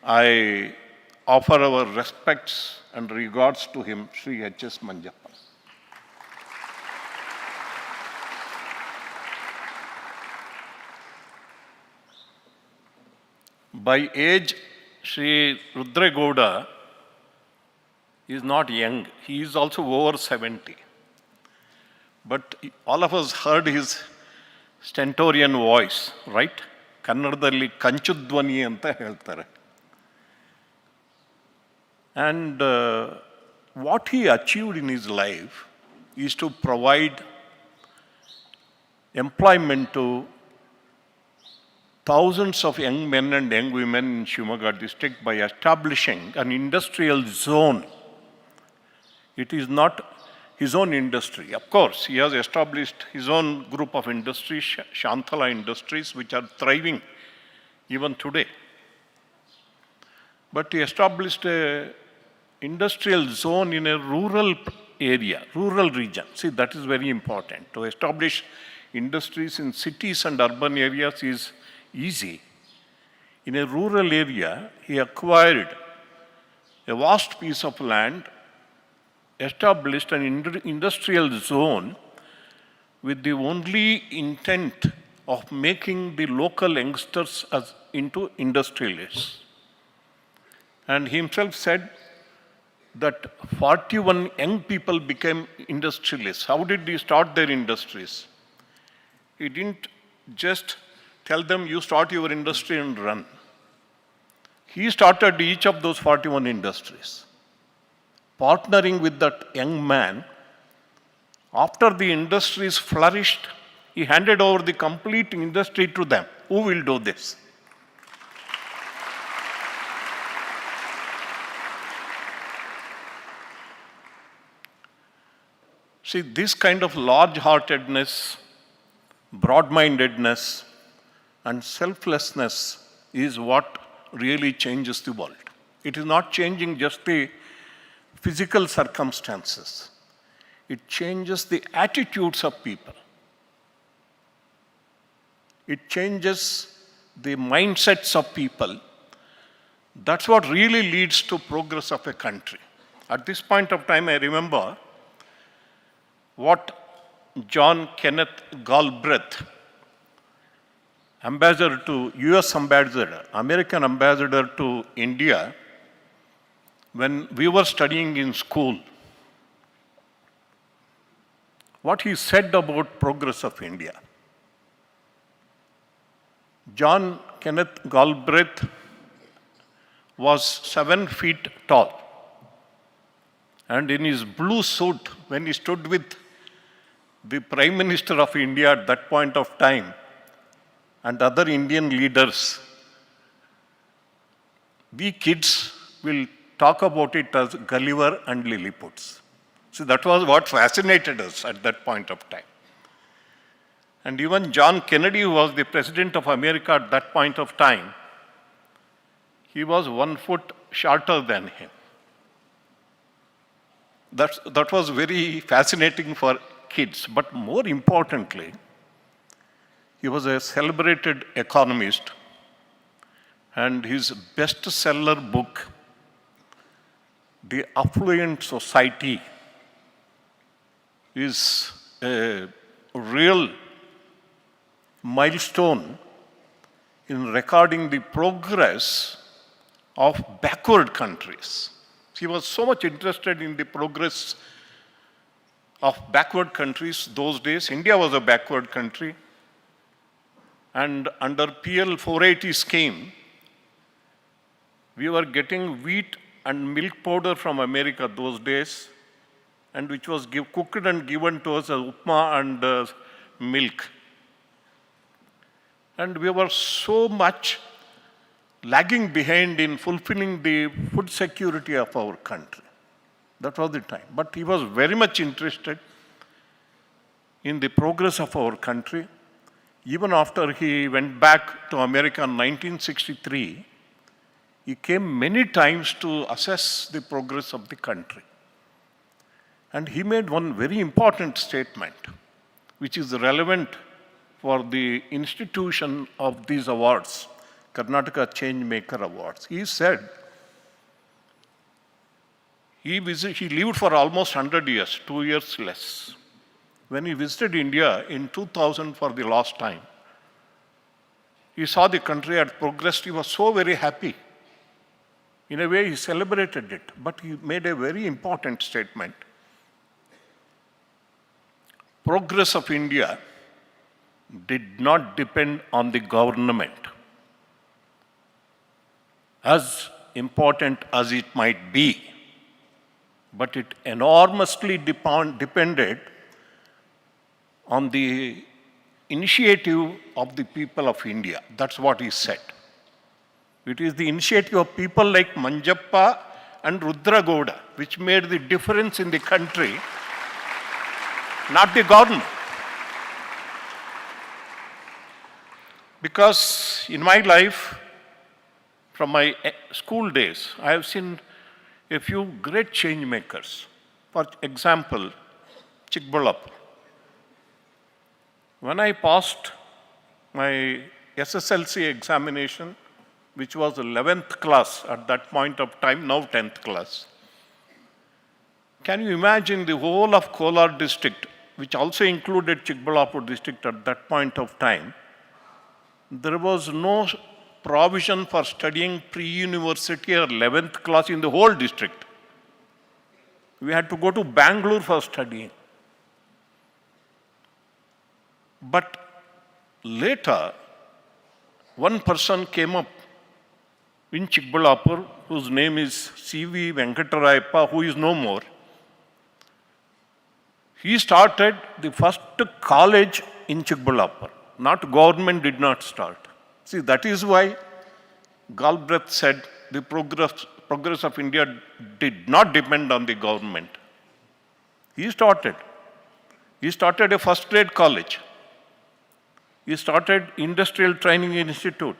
I offer our respects and regards to him, Sri H.S. Manjappa. By age, Sri Rudragowda is not young. He is also over 70. But all of us heard his stentorian voice, right? ಕನ್ನಡದಲ್ಲಿ ಕಂಚುಧ್ವನಿ ಅಂತ ಹೇಳ್ತಾರೆ. And what he achieved in his life is to provide employment to thousands of young men and young women in Shimoga district by establishing an industrial zone. It is not his own industry. Of course, he has established his own group of industries, Shanthala Industries, which are thriving even today. But he established a industrial zone in a rural area, rural region. See, that is very important. To establish industries in cities and urban areas is easy. In a rural area, he acquired a vast piece of land, established an industrial zone with the only intent of making the local youngsters into industrialists. And he himself said that 41 young people became industrialists. How did he start their industries? He didn't just tell them, you start your industry and run. He started each of those 41 industries. Partnering with that young man, after the industries flourished, he handed over the complete industry to them. Who will do this? See, this kind of large-heartedness, broad-mindedness, and selflessness is what really changes the world. It is not changing just the physical circumstances. It changes the attitudes of people. It changes the mindsets of people. That's what really leads to progress of a country. At this point of time, I remember what John Kenneth Galbraith, ambassador to US ambassador, American ambassador to India, when we were studying in school, what he said about progress of India. John Kenneth Galbraith was 7 feet tall. And in his blue suit, when he stood with the Prime Minister of India at that point of time and other Indian leaders, we kids will talk about it as Gulliver and Lilliputs. So that was what fascinated us at that point of time. And even John Kennedy, who was the President of America at that point of time, he was 1 foot shorter than him. That was very fascinating for kids. But more importantly, he was a celebrated economist, and his bestseller book, The Affluent Society, is a real milestone in recording the progress of backward countries. He was so much interested in the progress of backward countries those days. India was a backward country. And under PL 480 scheme, we were getting wheat and milk powder from America those days, and which was cooked and given to us as upma and milk. And we were so much lagging behind in fulfilling the food security of our country. That was the time. But he was very much interested in the progress of our country. Even after he went back to America in 1963, he came many times to assess the progress of the country. And he made one very important statement, which is relevant for the institution of these awards, Karnataka Changemaker Awards. He said, he lived for almost 100 years, 2 years less. When he visited India in 2000 for the last time, he saw the country had progressed. He was so very happy. In a way, he celebrated it, but he made a very important statement. Progress of India did not depend on the government. as important as it might be, but it enormously depended on the initiative of the people of India. That's what he said. It is the initiative of people like Manjappa and Rudragoda which made the difference in the country, not the government. Because in my life, from my school days, I have seen a few great change makers. For example, Chikbalapur. When I passed my SSLC examination, which was 11th class at that point of time, now 10th class. Can you imagine the whole of Kolar district, which also included Chikbalapur district at that point of time, there was no provision for studying pre-university or 11th class in the whole district. We had to go to Bangalore for studying. But later, one person came up in Chikbalapur, whose name is C.V. Venkatarayappa, who is no more. He started the first college in Chikbalapur. Not government did not start. See, that is why Galbraith said the progress of India did not depend on the government. He started a first grade college. He started Industrial Training Institute.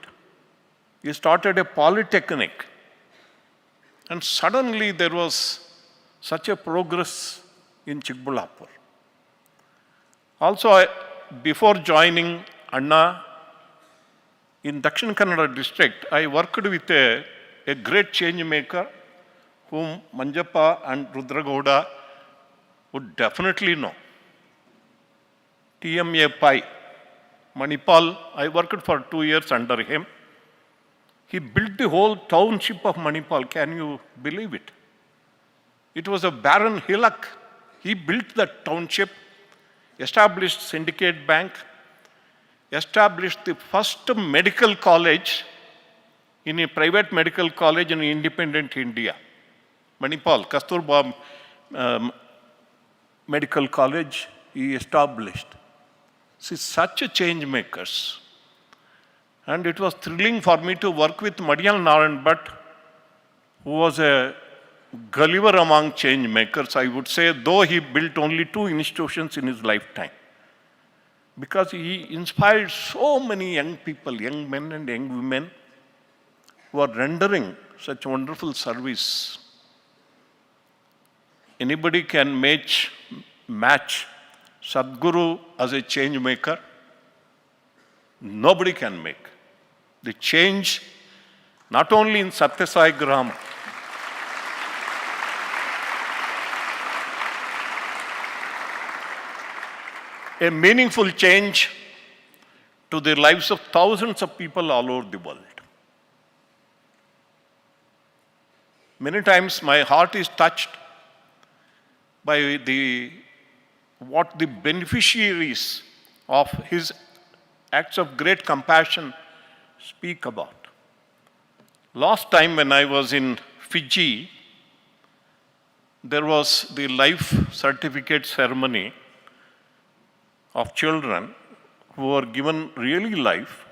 He started a polytechnic. And suddenly there was such a progress in Chikbalapur. Also, before joining Anna, in Dakshin Kannada district, I worked with a great change maker whom Manjappa and Rudragoda would definitely know. TMA Pai. Manipal, I worked for 2 years under him. He built the whole township of Manipal. Can you believe it? It was a barren hillock. He built that township, established Syndicate Bank, established the first medical college in a private medical college in independent India. Manipal, Kasturba Medical College, he established. See, such a change makers. And it was thrilling for me to work with Madhyal Narayan Bhatt, who was a Gulliver among change makers, I would say, though he built only 2 institutions in his lifetime. Because he inspired so many young people, young men and young women, who are rendering such wonderful service. Anybody can match Sadhguru as a change maker? Nobody can make. The change, not only in Sathya Sai Grama, a meaningful change to the lives of thousands of people all over the world. Many times my heart is touched by what the beneficiaries of his acts of great compassion speak about. Last time when I was in Fiji, there was the life certificate ceremony of children who were given really life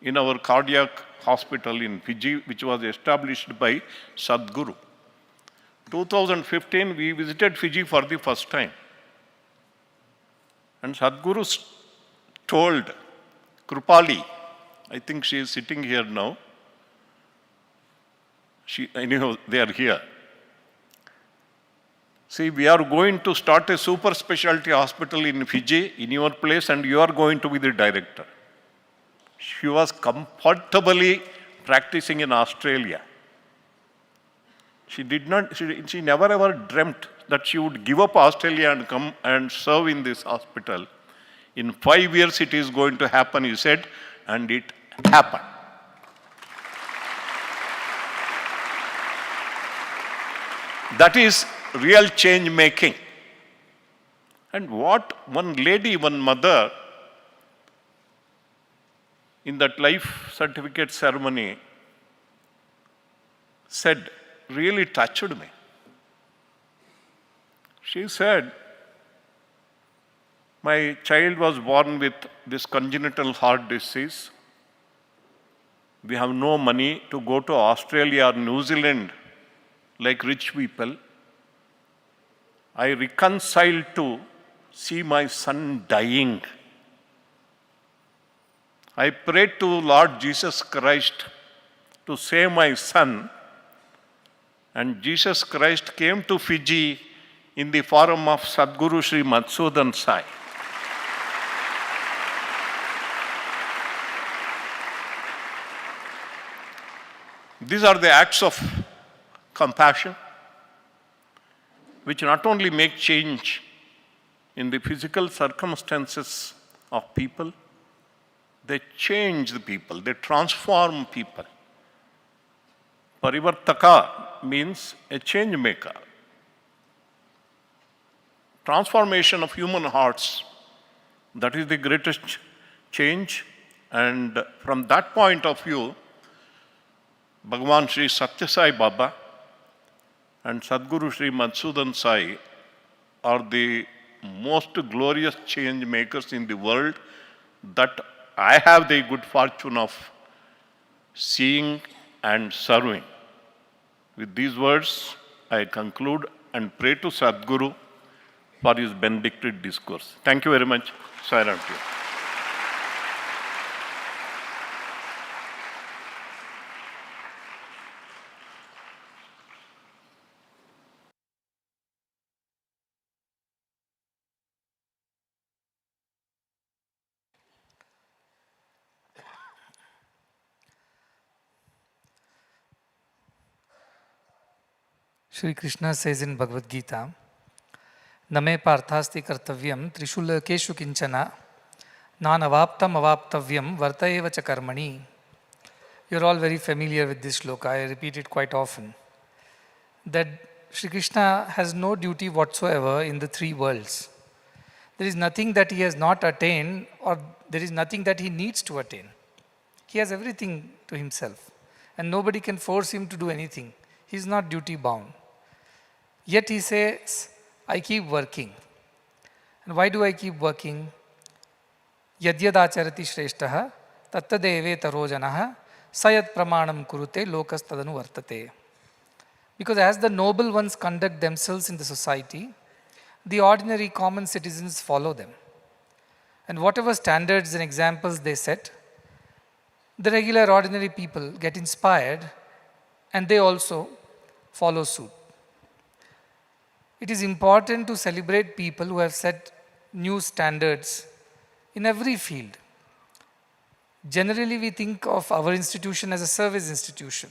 in our cardiac hospital in Fiji, which was established by Sadhguru. 2015, we visited Fiji for the first time. And Sadhguru told Krupali, I think she is sitting here now. Anyhow, they are here. See, we are going to start a super specialty hospital in Fiji, in your place, and you are going to be the director. She was comfortably practicing in Australia. She never ever dreamt that she would give up Australia and come and serve in this hospital. In 5 years it is going to happen, he said, and it happened. That is real change making. And what one lady, one mother, in that life certificate ceremony said really touched me. She said, my child was born with this congenital heart disease. We have no money to go to Australia or New Zealand like rich people. I reconciled to see my son dying. I prayed to Lord Jesus Christ to save my son, and Jesus Christ came to Fiji in the form of Sadhguru Sri Madhusudan Sai. These are the acts of compassion which not only make change in the physical circumstances of people, they change the people, they transform people. Parivarthaka means a change maker. Transformation of human hearts, that is the greatest change, and from that point of view, Bhagavan Sri Sathya Sai Baba and Sadhguru Sri Madhusudan Sai are the most glorious change makers in the world that I have the good fortune of seeing and serving. With these words, I conclude and pray to Sadhguru for his benedicted discourse. Thank you very much. Sai Ram to you. Shri Krishna says in Bhagavad Gita, Name parthasti kartavyam trishulakeshu kinchana nanavaptam avaptavyam vartaeva cha karmani. You're all very familiar with this shloka. I repeat it quite often. That Shri Krishna has no duty whatsoever in the three worlds. There is nothing that he has not attained, or there is nothing that he needs to attain. He has everything to himself, and nobody can force him to do anything. He is not duty bound. Yet he says, I keep working. And why do I keep working? Yadyadacharati shreshtaha tattadeve tarojanaha sayat pramanam kurute lokastadanu vartate. Because as the noble ones conduct themselves in the society, the ordinary common citizens follow them. And whatever standards and examples they set, the regular ordinary people get inspired and they also follow suit. It is important to celebrate people who have set new standards in every field. Generally, we think of our institution as a service institution.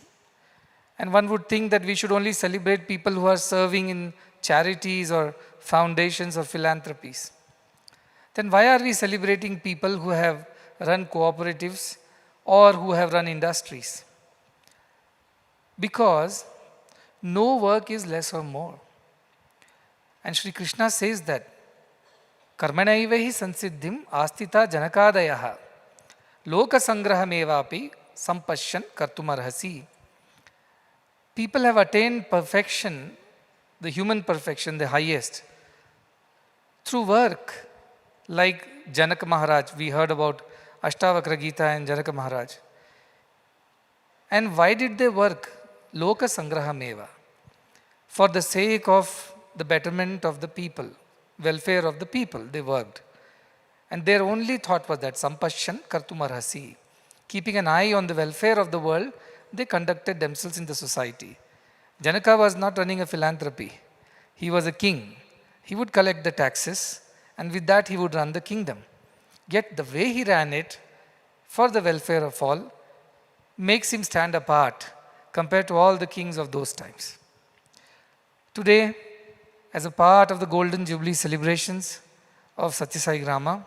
And one would think that we should only celebrate people who are serving in charities or foundations or philanthropies. Then why are we celebrating people who have run cooperatives or who have run industries? Because no work is less or more. And Shri Krishna says that karmanaivahi sansiddhim astita janakadayaha loka sangrahamevapi sampashyan kartumarhasi. People have attained perfection, the human perfection, the highest, through work. Like Janaka Maharaj, we heard about Ashtavakra Gita and Janaka Maharaj. And why did they work? Loka sangrahameva. For the sake of the betterment of the people, welfare of the people, they worked. And their only thought was that sampashyan kartumarhasi. Keeping an eye on the welfare of the world, they conducted themselves in the society. Janaka was not running a philanthropy. He was a king. He would collect the taxes, and with that he would run the kingdom. Yet the way he ran it, for the welfare of all, makes him stand apart compared to all the kings of those times. Today, as a part of the Golden Jubilee celebrations of Sathya Sai Grama,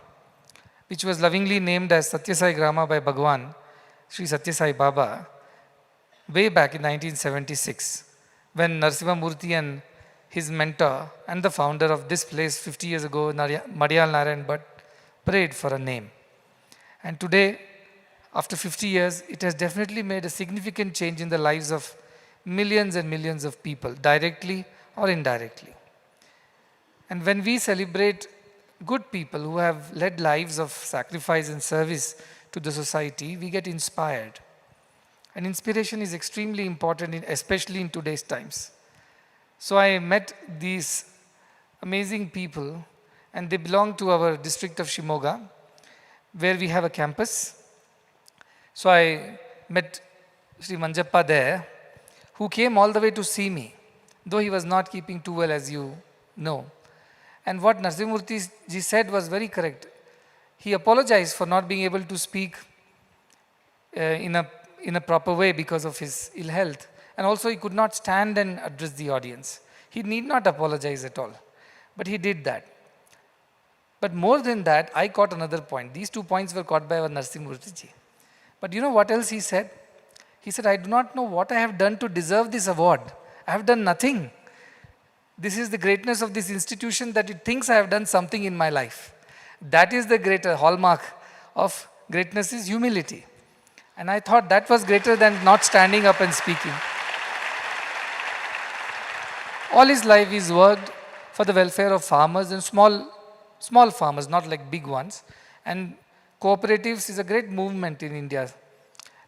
which was lovingly named as Sathya Sai Grama by Bhagavan Sri Sathya Sai Baba, way back in 1976, when Narasimhamurthy and his mentor and the founder of this place 50 years ago, Madhyal Narayan Bhatt, prayed for a name. And today, after 50 years, it has definitely made a significant change in the lives of millions and millions of people, directly or indirectly. And when we celebrate good people who have led lives of sacrifice and service to the society, we get inspired. And inspiration is extremely important, especially in today's times. So I met these amazing people, and they belong to our district of Shimoga, where we have a campus. So I met Sri Manjappa there, who came all the way to see me, though he was not keeping too well, as you know. And what Narasimhamurthy ji said was very correct. He apologized for not being able to speak in a proper way because of his ill health. And also he could not stand and address the audience. He need not apologize at all. But he did that. But more than that, I caught another point. These 2 points were caught by our Narasimhamurthy ji. But you know what else he said? He said, I do not know what I have done to deserve this award. I have done nothing. This is the greatness of this institution, that it thinks I have done something in my life. That is the greater hallmark of greatness, is humility. And I thought that was greater than not standing up and speaking. All his life he's worked for the welfare of farmers and small farmers, not like big ones. And cooperatives is a great movement in India.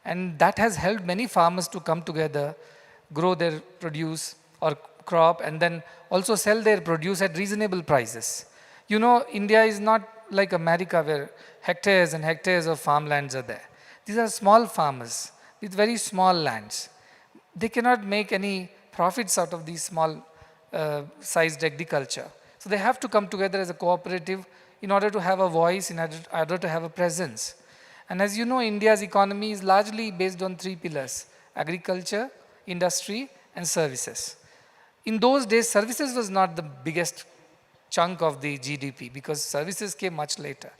And that has helped many farmers to come together, grow their produce or crop, and then also sell their produce at reasonable prices. You know, India is not like America, where hectares and hectares of farmlands are there. These are small farmers with very small lands. They cannot make any profits out of these small sized agriculture. So they have to come together as a cooperative in order to have a voice, in order to have a presence. And as you know, India's economy is largely based on 3 pillars: agriculture, industry, and services. In those days, services was not the biggest chunk of the GDP, because services came much later.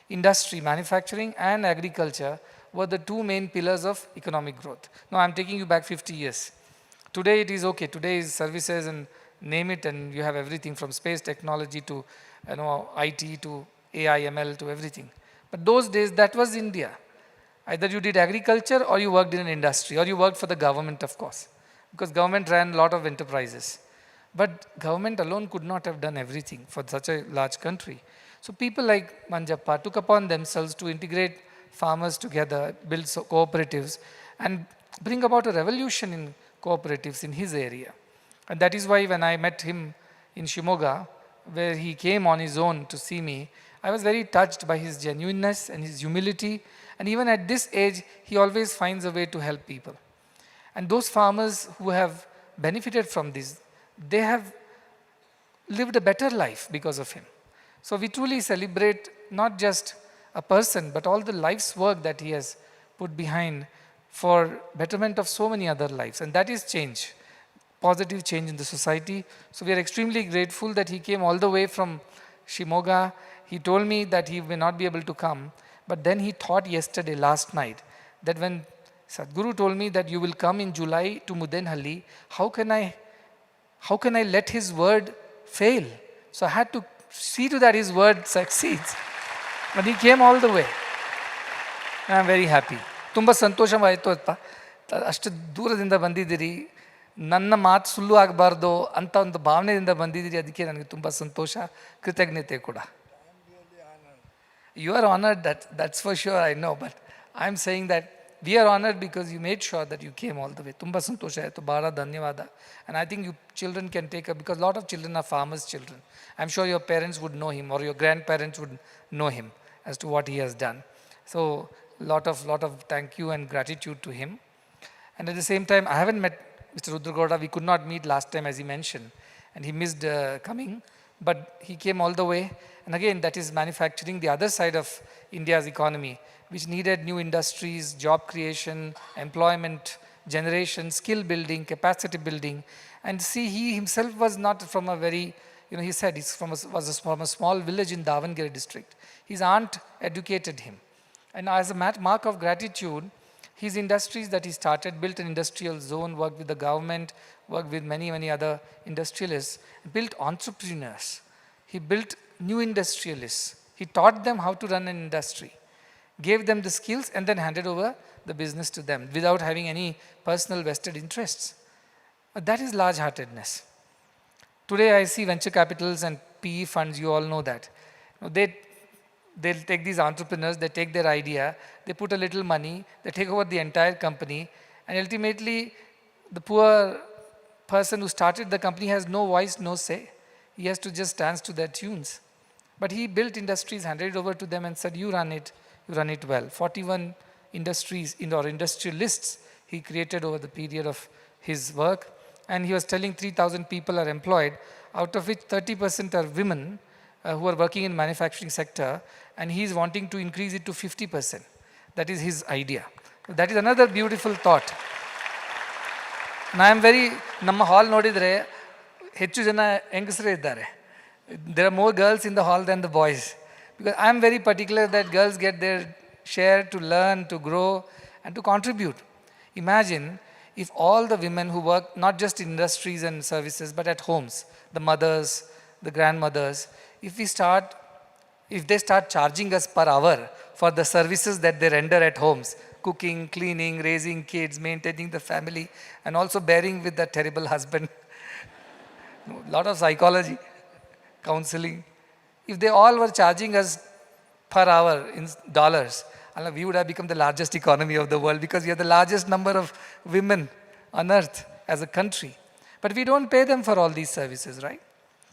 Industry, manufacturing, and agriculture were the 2 main pillars of economic growth. Now I'm taking you back 50 years. Today it is okay. Today is services, and name it, and you have everything from space technology to IT to AI, ML to everything. But those days, that was India. Either you did agriculture or you worked in an industry, or you worked for the government, of course, because government ran a lot of enterprises. But government alone could not have done everything for such a large country. So people like Manjappa took upon themselves to integrate farmers together, build cooperatives, and bring about a revolution in cooperatives in his area. And that is why when I met him in Shimoga, where he came on his own to see me, I was very touched by his genuineness and his humility. And even at this age, he always finds a way to help people. And those farmers who have benefited from this, they have lived a better life because of him. So we truly celebrate not just a person, but all the life's work that he has put behind for betterment of so many other lives. And that is change, positive change in the society. So we are extremely grateful that he came all the way from Shimoga. He told me that he may not be able to come, but then he thought yesterday, last night, that when Sadhguru told me that you will come in July to Muddenahalli, how can I let his word fail? So I had to see to that his word succeeds. But he came all the way. I am very happy. ತುಂಬ ಸಂತೋಷವಾಯಿತು ಅಪ್ಪ, ಅಷ್ಟು ದೂರದಿಂದ ಬಂದಿದ್ದೀರಿ, ನನ್ನ ಮಾತು ಸುಳ್ಳು ಆಗಬಾರ್ದು ಅಂತ ಒಂದು ಭಾವನೆಯಿಂದ ಬಂದಿದ್ದೀರಿ. ಅದಕ್ಕೆ ನನಗೆ ತುಂಬ ಸಂತೋಷ, ಕೃತಜ್ಞತೆ ಕೂಡ. You are honored, that's for sure, I know, but I am saying that we are honored because you made sure that you came all the way. ತುಂಬ ಸಂತೋಷ ಆಯಿತು, ಭಾಳ ಧನ್ಯವಾದ. And I think you children can take up, because a lot of children are farmers' children. I'm sure your parents would know him, or your grandparents would know him as to what he has done. So lot of thank you and gratitude to him. And at the same time, I haven't met Mr. Rudragowda. We could not meet last time, as he mentioned, and he missed coming, but he came all the way. And again, that is manufacturing, the other side of India's economy, which needed new industries, job creation, employment generation, skill building, capacity building. And see, he himself was not from a very, he said he's from a small village in Davangere district. His aunt educated him. And as a mark of gratitude, his industries that he started, built an industrial zone, worked with the government, worked with many, many other industrialists, built entrepreneurs. He built new industrialists. He taught them how to run an industry, gave them the skills, and then handed over the business to them without having any personal vested interests. That is large-heartedness. Today I see venture capitals and PE funds, you all know that. They'll take these entrepreneurs, they take their idea, they put a little money, they take over the entire company, and ultimately the poor person who started the company has no voice, no say. He has to just dance to their tunes. But he built industries, handed it over to them and said, you run it well. 41 industries or industrialists he created over the period of his work. And he was telling 3,000 people are employed, out of which 30% are women who are working in manufacturing sector, and he is wanting to increase it to 50%. That is his idea. That is another beautiful thought. And I am very, ನಮ್ಮ ಹಾಲ್ ನೋಡಿದರೆ ಹೆಚ್ಚು ಜನ ಹೆಂಗಸರೇ ಇದ್ದಾರೆ. There are more girls in the hall than the boys. Because I am very particular that girls get their share to learn, to grow, and to contribute. Imagine if all the women who work not just in industries and services, but at homes, the mothers, the grandmothers, if they start charging us per hour for the services that they render at homes, cooking, cleaning, raising kids, maintaining the family, and also bearing with the terrible husband, a lot of psychology, counseling. If they all were charging us per hour in dollars, we would have become the largest economy of the world, because we are the largest number of women on earth as a country. But we don't pay them for all these services, right?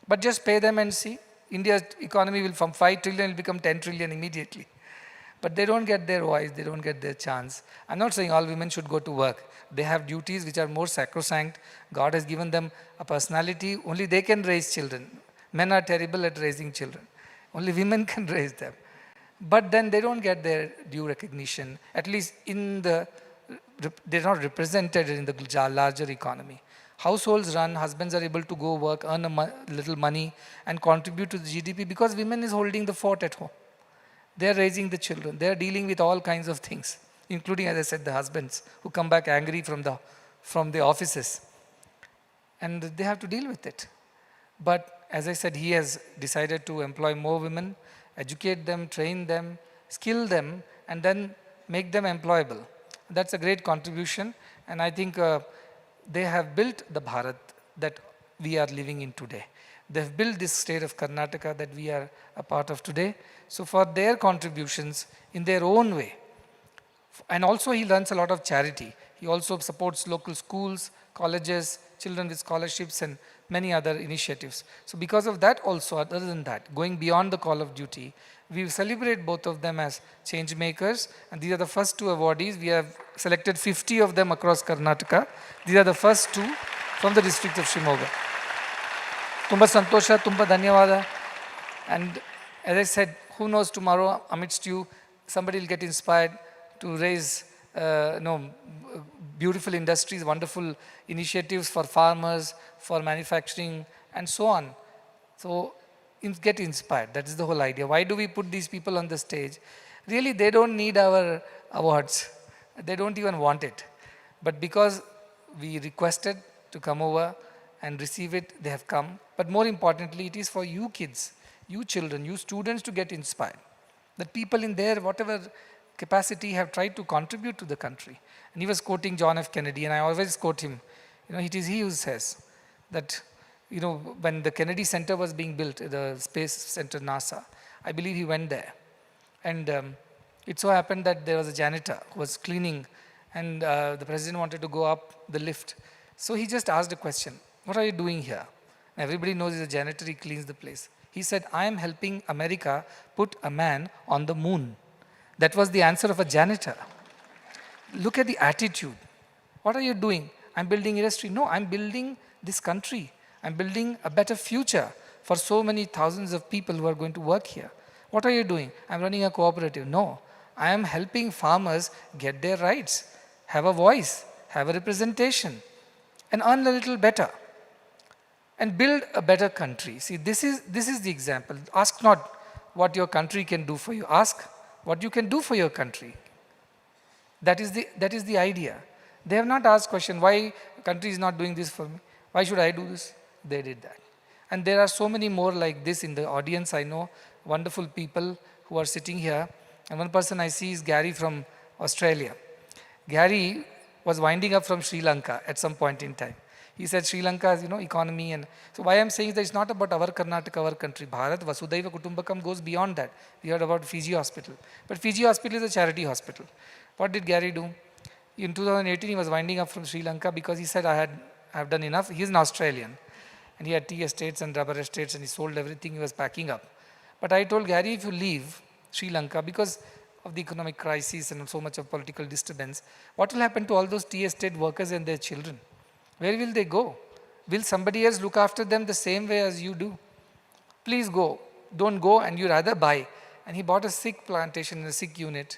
But just pay them and see. India's economy will from 5 trillion will become 10 trillion immediately. But they don't get their voice, they don't get their chance. I'm not saying all women should go to work. They have duties which are more sacrosanct. God has given them a personality. Only they can raise children. Men are terrible at raising children. Only women can raise them. But then they don't get their due recognition. At least they're not represented in the larger economy. Households run, husbands are able to go work, earn little money, and contribute to the GDP because women is holding the fort at home. They are raising the children. They are dealing with all kinds of things, including, as I said, the husbands who come back angry from the offices. And they have to deal with it. But as I said, he has decided to employ more women, educate them, train them, skill them, and then make them employable. That's a great contribution. And I think they have built the Bharat that we are living in today. They have built this state of Karnataka that we are a part of today. So for their contributions in their own way, and also he runs a lot of charity. He also supports local schools, colleges, children with scholarships, and many other initiatives. So because of that also, other than that, going beyond the call of duty, we celebrate both of them as change makers, and these are the first 2 awardees. We have selected 50 of them across Karnataka. These are the first 2 from the district of Shimoga. Tumba santosha, tumba dhanyavada. And as I said, who knows, tomorrow amidst you, somebody will get inspired to raise beautiful industries, wonderful initiatives for farmers, for manufacturing, and so on. So get inspired. That is the whole idea. Why do we put these people on the stage? Really, they don't need our awards. They don't even want it. But because we requested to come over and receive it, they have come. But more importantly, it is for you kids, you children, you students to get inspired. That people in their whatever capacity have tried to contribute to the country. And he was quoting John F. Kennedy, and I always quote him. It is he who says that, when the Kennedy Center was being built, the space center, NASA, I believe he went there. And it so happened that there was a janitor who was cleaning, and the president wanted to go up the lift. So he just asked a question, what are you doing here? And everybody knows he's a janitor, he cleans the place. He said, I am helping America put a man on the moon. That was the answer of a janitor. Look at the attitude. What are you doing? I'm building industry. No, I'm building this country. I'm building a better future for so many thousands of people who are going to work here. What are you doing? I'm running a cooperative. No, I am helping farmers get their rights, have a voice, have a representation, and earn a little better, and build a better country. See, this is the example. Ask not what your country can do for you. Ask what you can do for your country. That is the idea. They have not asked question, why country is not doing this for me? Why should I do this? They did that. And there are so many more like this in the audience. I know wonderful people who are sitting here. And one person I see is Gary from Australia. Gary was winding up from Sri Lanka at some point in time. He said Sri Lanka's, economy. And so why I'm saying is that it's not about our Karnataka, our country. Bharat, Vasudhaiva Kutumbakam goes beyond that. We heard about Fiji Hospital. But Fiji Hospital is a charity hospital. What did Gary do? In 2018, he was winding up from Sri Lanka because he said, I've done enough. He's an Australian. And he had tea estates and rubber estates, and he sold everything he was packing up. But I told Gary, if you leave Sri Lanka, because of the economic crisis and so much of political disturbance, what will happen to all those tea estate workers and their children? Where will they go? Will somebody else look after them the same way as you do? Please go. Don't go, and you rather buy. And he bought a Sikh plantation, a Sikh unit,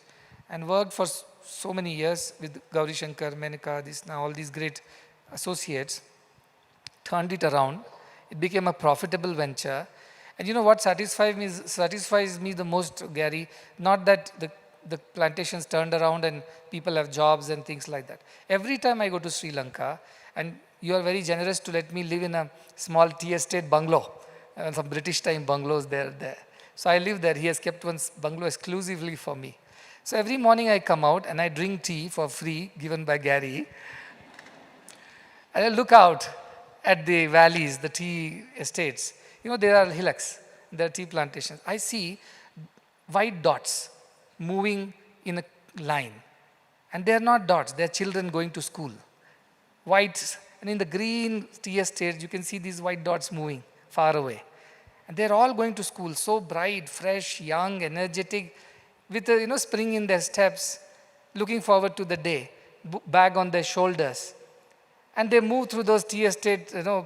and worked for so many years with Gauri Shankar, Menaka, all these great associates, turned it around. It became a profitable venture. And you know what satisfies me the most, Gary? Not that the plantations turned around and people have jobs and things like that. Every time I go to Sri Lanka, and you are very generous to let me live in a small tea estate bungalow, some British time bungalows there. So I live there. He has kept one bungalow exclusively for me. So every morning I come out and I drink tea for free, given by Gary. And I look out at the valleys, the tea estates. There are hillocks, there are tea plantations. I see white dots moving in a line. And they are not dots, they are children going to school. White, and in the green tea estates, you can see these white dots moving far away. And they're all going to school, so bright, fresh, young, energetic, with a spring in their steps, looking forward to the day, bag on their shoulders. And they move through those tea estate, the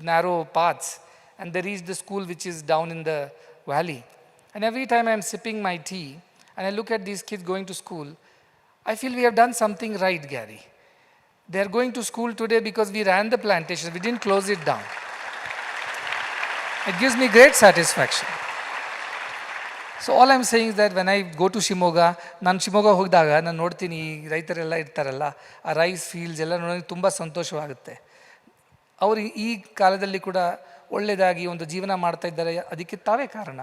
narrow paths, and they reach the school which is down in the valley. And every time I'm sipping my tea, and I look at these kids going to school, I feel we have done something right, Gary. They are going to school today because we ran the plantation, we didn't close it down. It gives me great satisfaction. So all I'm saying is that when I go to Shimoga, ನಾನು ಶಿವಮೊಗ್ಗ ಹೋಗಿದಾಗ ನಾನು ನೋಡ್ತೀನಿ ರೈತರೆಲ್ಲ ಇರ್ತಾರಲ್ಲ, ಆ rice fields ಎಲ್ಲ ನೋಡಿ ತುಂಬ ಸಂತೋಷವಾಗುತ್ತೆ. ಅವರು ಈ ಕಾಲದಲ್ಲಿ ಕೂಡ ಒಳ್ಳೆಯದಾಗಿ ಒಂದು ಜೀವನ ಮಾಡ್ತಾ ಇದ್ದಾರೆ, ಅದಕ್ಕೆ ತಾವೇ ಕಾರಣ.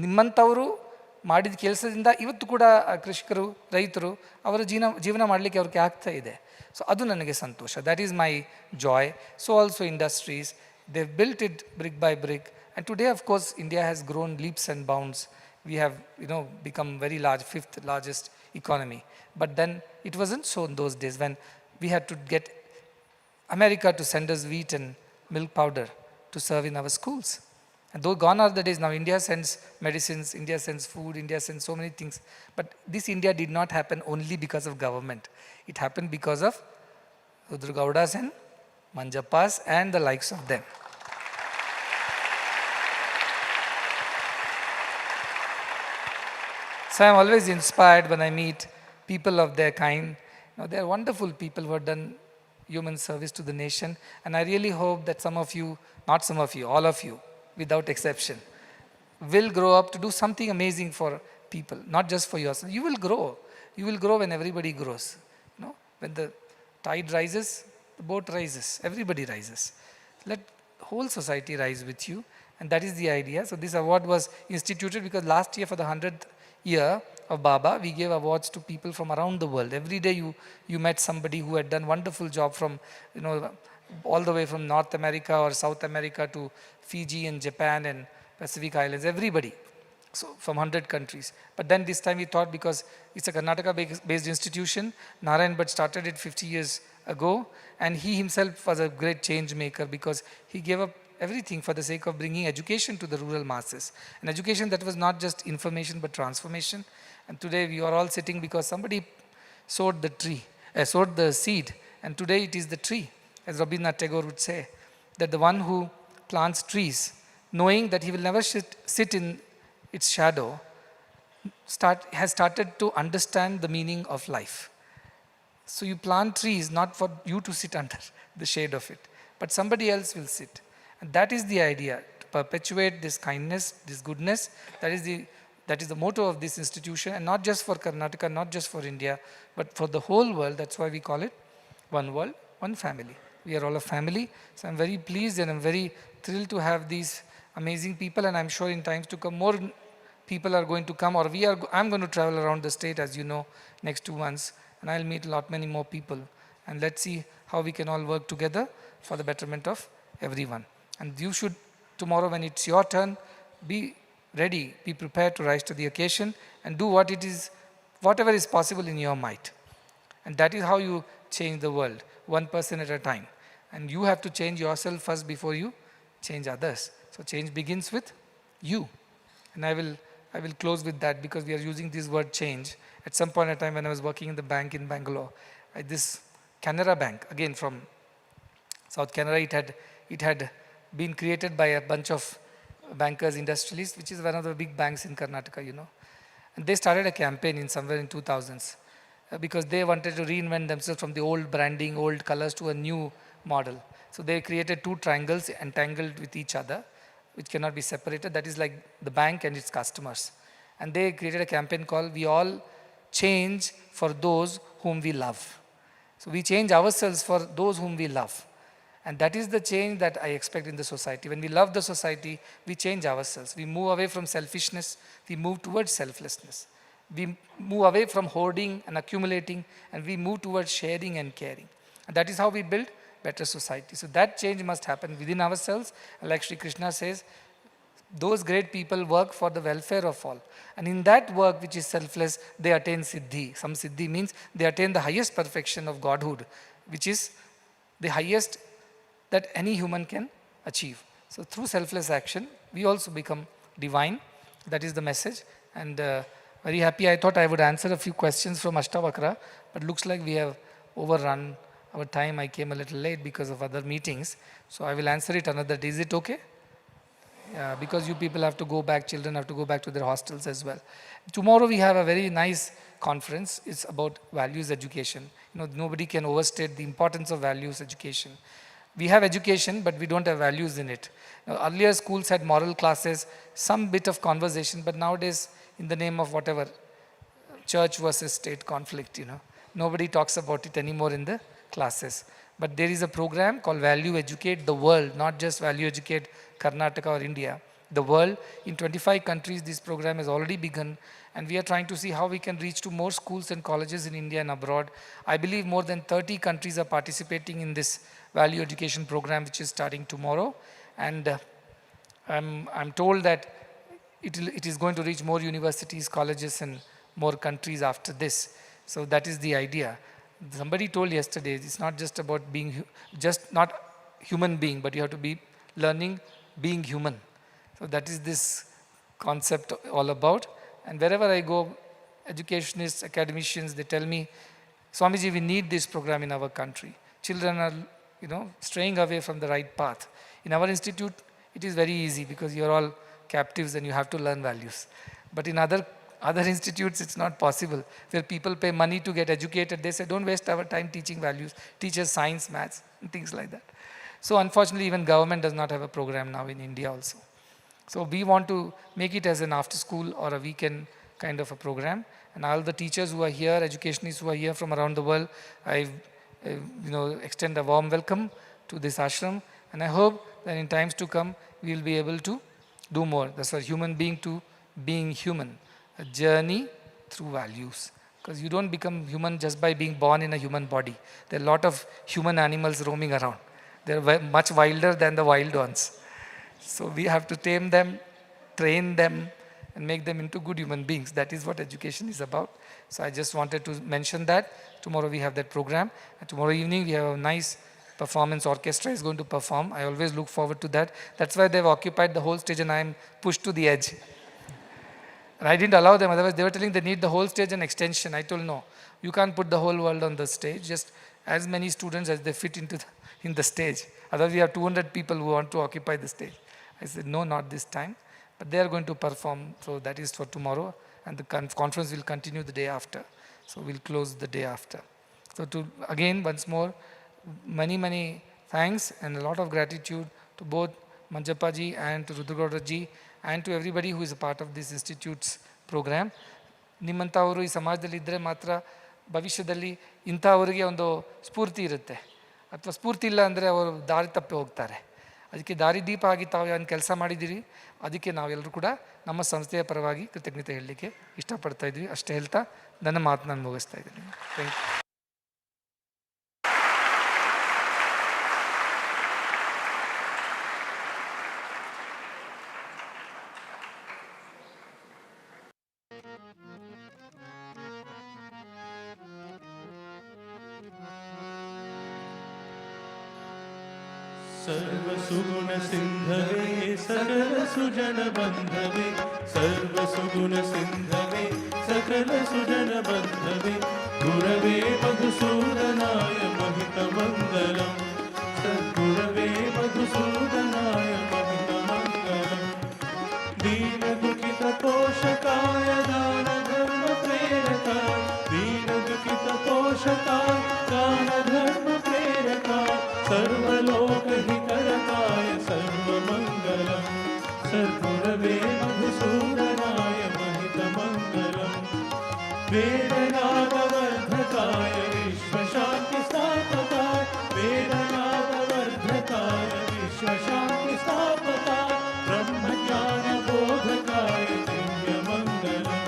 ನಿಮ್ಮಂಥವರು ಮಾಡಿದ ಕೆಲಸದಿಂದ ಇವತ್ತು ಕೂಡ ಕೃಷಿಕರು, ರೈತರು ಅವರ ಜೀವನ ಮಾಡಲಿಕ್ಕೆ ಅವ್ರಿಗೆ ಆಗ್ತಾ ಇದೆ. ಸೊ ಅದು ನನಗೆ ಸಂತೋಷ. That is my joy. So also industries, they've built it brick by brick. And today, of course, India has grown leaps and bounds. We have, become very large, 5th largest economy. But then it wasn't so in those days when we had to get America to send us wheat and milk powder to serve in our schools. And though gone are the days, now India sends medicines, India sends food, India sends so many things. But this India did not happen only because of government. It happened because of Rudra-Gaudas and Manjappas and the likes of them. So I'm always inspired when I meet people of their kind. They are wonderful people who have done human service to the nation. And I really hope that some of you, not some of you, all of you, without exception, will grow up to do something amazing for people, not just for yourself. You will grow. You will grow when everybody grows. When the tide rises, the boat rises. Everybody rises. Let whole society rise with you. And that is the idea. So this award was instituted because last year for the 100th year of Baba, we gave awards to people from around the world. Every day you met somebody who had done wonderful job from, all the way from North America or South America to Fiji and Japan and Pacific Islands, everybody. So from 100 countries. But then this time we thought, because it's a Karnataka-based institution, Narayan Bhatt started it 50 years ago, and he himself was a great change maker because he gave up everything for the sake of bringing education to the rural masses. An education that was not just information but transformation. And today we are all sitting because somebody sowed the seed, and today it is the tree. As Rabindranath Tagore would say, that the one who plants trees, knowing that he will never sit in its shadow, has started to understand the meaning of life. So you plant trees not for you to sit under the shade of it, but somebody else will sit. And that is the idea, to perpetuate this kindness, this goodness. That is the motto of this institution, and not just for Karnataka, not just for India, but for the whole world. That's why we call it One World, One Family. We are all a family. So I'm very pleased and I'm very thrilled to have these amazing people, and I'm sure in times to come more people are going to come, or I'm going to travel around the state, as you know, next 2 months, and I'll meet many more people. And let's see how we can all work together for the betterment of everyone. And you should, tomorrow when it's your turn, be ready, be prepared to rise to the occasion and do whatever is possible in your might. And that is how you change the world, one person at a time. And you have to change yourself first before you change others. So change begins with you. And I will close with that, because we are using this word change. At some point in time when I was working in the bank in Bangalore, this Canara Bank, again from South Canara, it had been created by a bunch of bankers, industrialists, which is one of the big banks in Karnataka, you know. And they started a campaign somewhere in 2000s because they wanted to reinvent themselves from the old branding, old colors to a new model. So they created two triangles entangled with each other, which cannot be separated. That is like the bank and its customers. And they created a campaign called "We All Change for Those Whom We Love." So we change ourselves for those whom we love. And that is the change that I expect in the society. When we love the society, we change ourselves. We move away from selfishness, we move towards selflessness. We move away from hoarding and accumulating, and we move towards sharing and caring. And that is how we build better society. So that change must happen within ourselves. And like Sri Krishna says, those great people work for the welfare of all. And in that work, which is selfless, they attain siddhi. Some siddhi means they attain the highest perfection of Godhood, which is the highest that any human can achieve. So through selfless action, we also become divine. That is the message. And very happy. I thought I would answer a few questions from Ashtavakra, but looks like we have overrun our time. I came a little late because of other meetings. So I will answer it another day. Is it okay? Yeah, because you people have to go back, children have to go back to their hostels as well. Tomorrow we have a very nice conference. It's about values education. You know, nobody can overstate the importance of values education. We have education, but we don't have values in it. Now, earlier schools had moral classes, some bit of conversation, but nowadays, in the name of whatever, church versus state conflict, you know, nobody talks about it anymore in the classes. But there is a program called Value Educate the World, not just Value Educate Karnataka or India. The world, in 25 countries, this program has already begun, and we are trying to see how we can reach to more schools and colleges in India and abroad. I believe more than 30 countries are participating in this value education program, which is starting tomorrow. And I'm told that it is going to reach more universities, colleges, and more countries after this. So that is the idea. Somebody told yesterday, it's not just about being, just not human being, but you have to be learning being human. So that is this concept all about. And wherever I go, educationists, academicians, they tell me, Swamiji, we need this program in our country. Children are, you know, straying away from the right path. In our institute, it is very easy because you're all captives and you have to learn values. But in other institutes, it's not possible. Where people pay money to get educated, they say, don't waste our time teaching values. Teach us science, maths, and things like that. So unfortunately, even government does not have a program now in India also. So we want to make it as an after school or a weekend kind of a program. And all the teachers who are here, educationists who are here from around the world, I extend a warm welcome to this ashram. And I hope that in times to come, we will be able to do more. That's for human being to being human. A journey through values. Because you don't become human just by being born in a human body. There are a lot of human animals roaming around. They're much wilder than the wild ones. So we have to tame them, train them, and make them into good human beings. That is what education is about. So I just wanted to mention that. Tomorrow we have that program. And tomorrow evening we have a nice performance. Orchestra is going to perform. I always look forward to that. That's why they've occupied the whole stage and I am pushed to the edge. And I didn't allow them. Otherwise they were telling they need the whole stage and extension. I told no, you can't put the whole world on the stage. Just as many students as they fit in the stage. Otherwise we have 200 people who want to occupy the stage. I said, no, not this time. But they are going to perform. So that is for tomorrow. And the conference will continue the day after. So we'll close the day after. So again, once more, many, many thanks and a lot of gratitude to both Manjappaji and to Rudragowdaji and to everybody who is a part of this institute's program. ನಿಮ್ಮಂಥವರು ಈ ಸಮಾಜದಲ್ಲಿ ಇದ್ದರೆ ಮಾತ್ರ ಭವಿಷ್ಯದಲ್ಲಿ ಇಂಥವರಿಗೆ ಒಂದು ಸ್ಫೂರ್ತಿ ಇರುತ್ತೆ. ಅಥವಾ ಸ್ಫೂರ್ತಿ ಇಲ್ಲ ಅಂದರೆ ಅವರು ದಾರಿ ತಪ್ಪಿ ಹೋಗ್ತಾರೆ. ಅದಕ್ಕೆ ದಾರಿದೀಪ ಆಗಿ ತಾವು ಏನು ಕೆಲಸ ಮಾಡಿದ್ದೀರಿ, ಅದಕ್ಕೆ ನಾವೆಲ್ಲರೂ ಕೂಡ ನಮ್ಮ ಸಂಸ್ಥೆಯ ಪರವಾಗಿ ಕೃತಜ್ಞತೆ ಹೇಳಲಿಕ್ಕೆ ಇಷ್ಟಪಡ್ತಾ ಇದ್ವಿ. ಅಷ್ಟೇ ಹೇಳ್ತಾ ನನ್ನ ಮಾತು ನಾನು ಮುಗಿಸ್ತಾ ಇದ್ದೀನಿ. Thank you. सर्वसुगुण सिंधवे सकल सुजन बंधवे सर्वसुगुण सिंधवे सकल सुजन बंधवे गुरवे मधुसूदनाय महितमंगलम् सद्गुरवे मधुसूदनाय महितमंगलम् दीनदुःखितपोषकाय दानधर्मप्रेरकाय दीनदुःखितपोषकाय दानधर्मप्रेरकाय सर्वलोकहितरकाय सर्वमङ्गलम् सद्गुरवे मधुसूदनाय महितमङ्गलम् वेदनादवर्धकाय विश्वशान्तिस्थापकाय वेदनादवर्धकाय विश्वशान्तिस्थापकाय ब्रह्मज्ञानबोधकाय दिव्यमङ्गलम्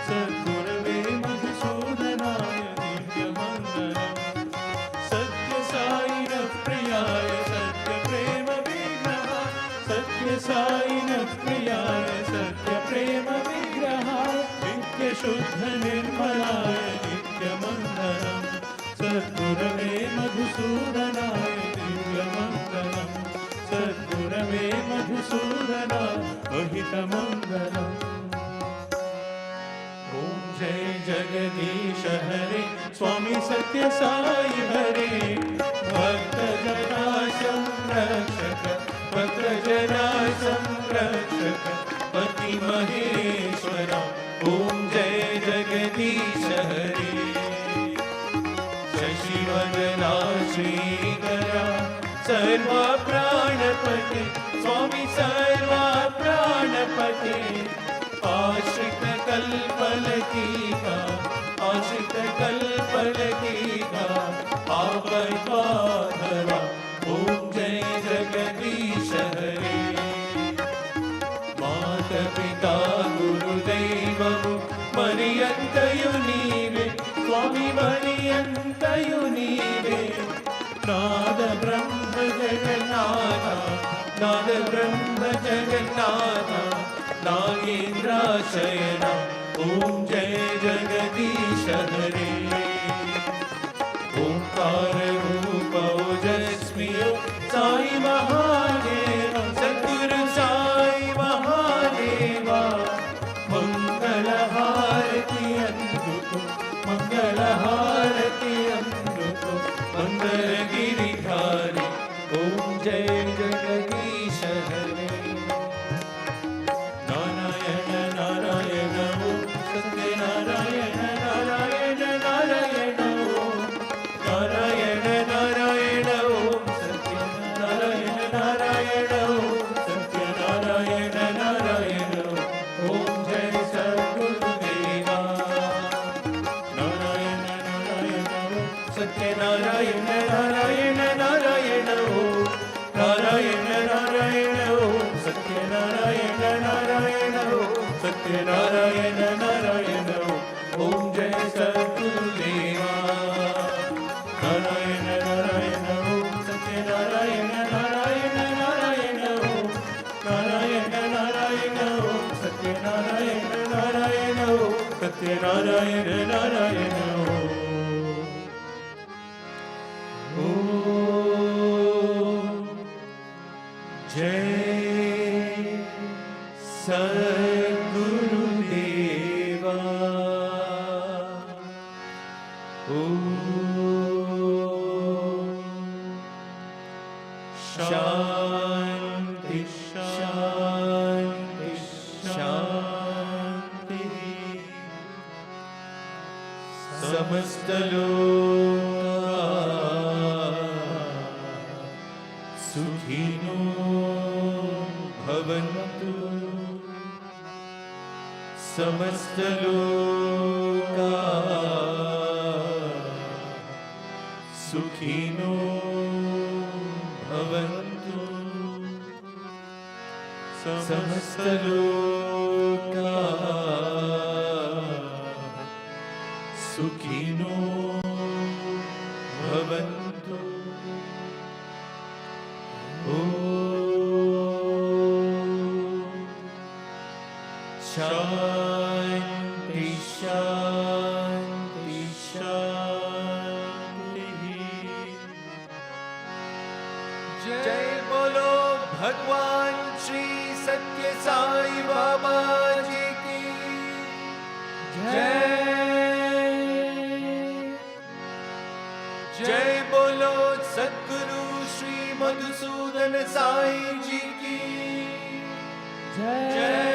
सद्गुरवे मधुसूदनाय दिव्यमङ्गलम् सत्यसायिनप्रियाय सत्यप्रेमविग्रहाय सत्यसायिनप्रियाय सत्यप्रेमविग्रहाय नित्यशुद्धनिर्मलाय नित्यमङ्गलम् सद्गुरवे मधुसूदनाय दिव्यमङ्गलम् सद्गुरवे मधुसूदनाय महितमङ्गलम् ॐ जय जगदीश हरे स्वामी सत्य साई हरे भक्तजना संरक्षक भक्तजना संरक्षक पति महेश्वरा ॐ जय जगदीश हरे शशिवदना श्रीकरा सर्वा प्राणपते स्वामी सर्वा प्राणपते आश्रित कल्पलतीका आश्रित कल्पलतीका आपद्बाधरा ॐ जय जगदीश हरे मातपिता गुरुदैवमु मरियन्तयु नीवे स्वामी मरियन्तयु नीवे नाद ब्रह्म जगन्नाथ नाद ब्रह्म जगन्नाथ नागेन्द्राशयन ॐ जय जगदीश हरे ओंकार रूप ओजस्वी साई महादेव सद्गुरु साई महादेवा मंगलहारति अंधुको मंगलहारति अंधुको मंगलगिरिधारी ॐ जय जगदीश हरे नारायण नारायण ॐ सत्यनारायण नारायण नारायण ॐ नारायण नारायण ॐ सत्यनारायण नारायण ॐ सत्यनारायण नारायण ॐ जय सद्गुरुदेवा नारायण नारायण ॐ सत्यनारायण नारायण नारायण ॐ नारायण नारायण ॐ सत्यनारायण नारायण ॐ सत्यनारायण नारायण ॐ जय सद्गुरुदेवा नारायण नारायण ॐ सत्यनारायण नारायण नारायण ॐ नारायण नारायण ॐ सत्यनारायण नारायण ॐ सत्यनारायण नारायण ॐ जय सद्गुरुदेवा शांति शांति शांति समस्त सुखिनो भवन्तु समस्त लोका सुखिनो भवन्तु समस्त लोका सुखिनो भवन्तु शांति शांति शांति जय भगवान श्री सत्य साई बाबा जी की जय। जय बोलो सद्गुरु श्री मधुसूदन साई जी की जय।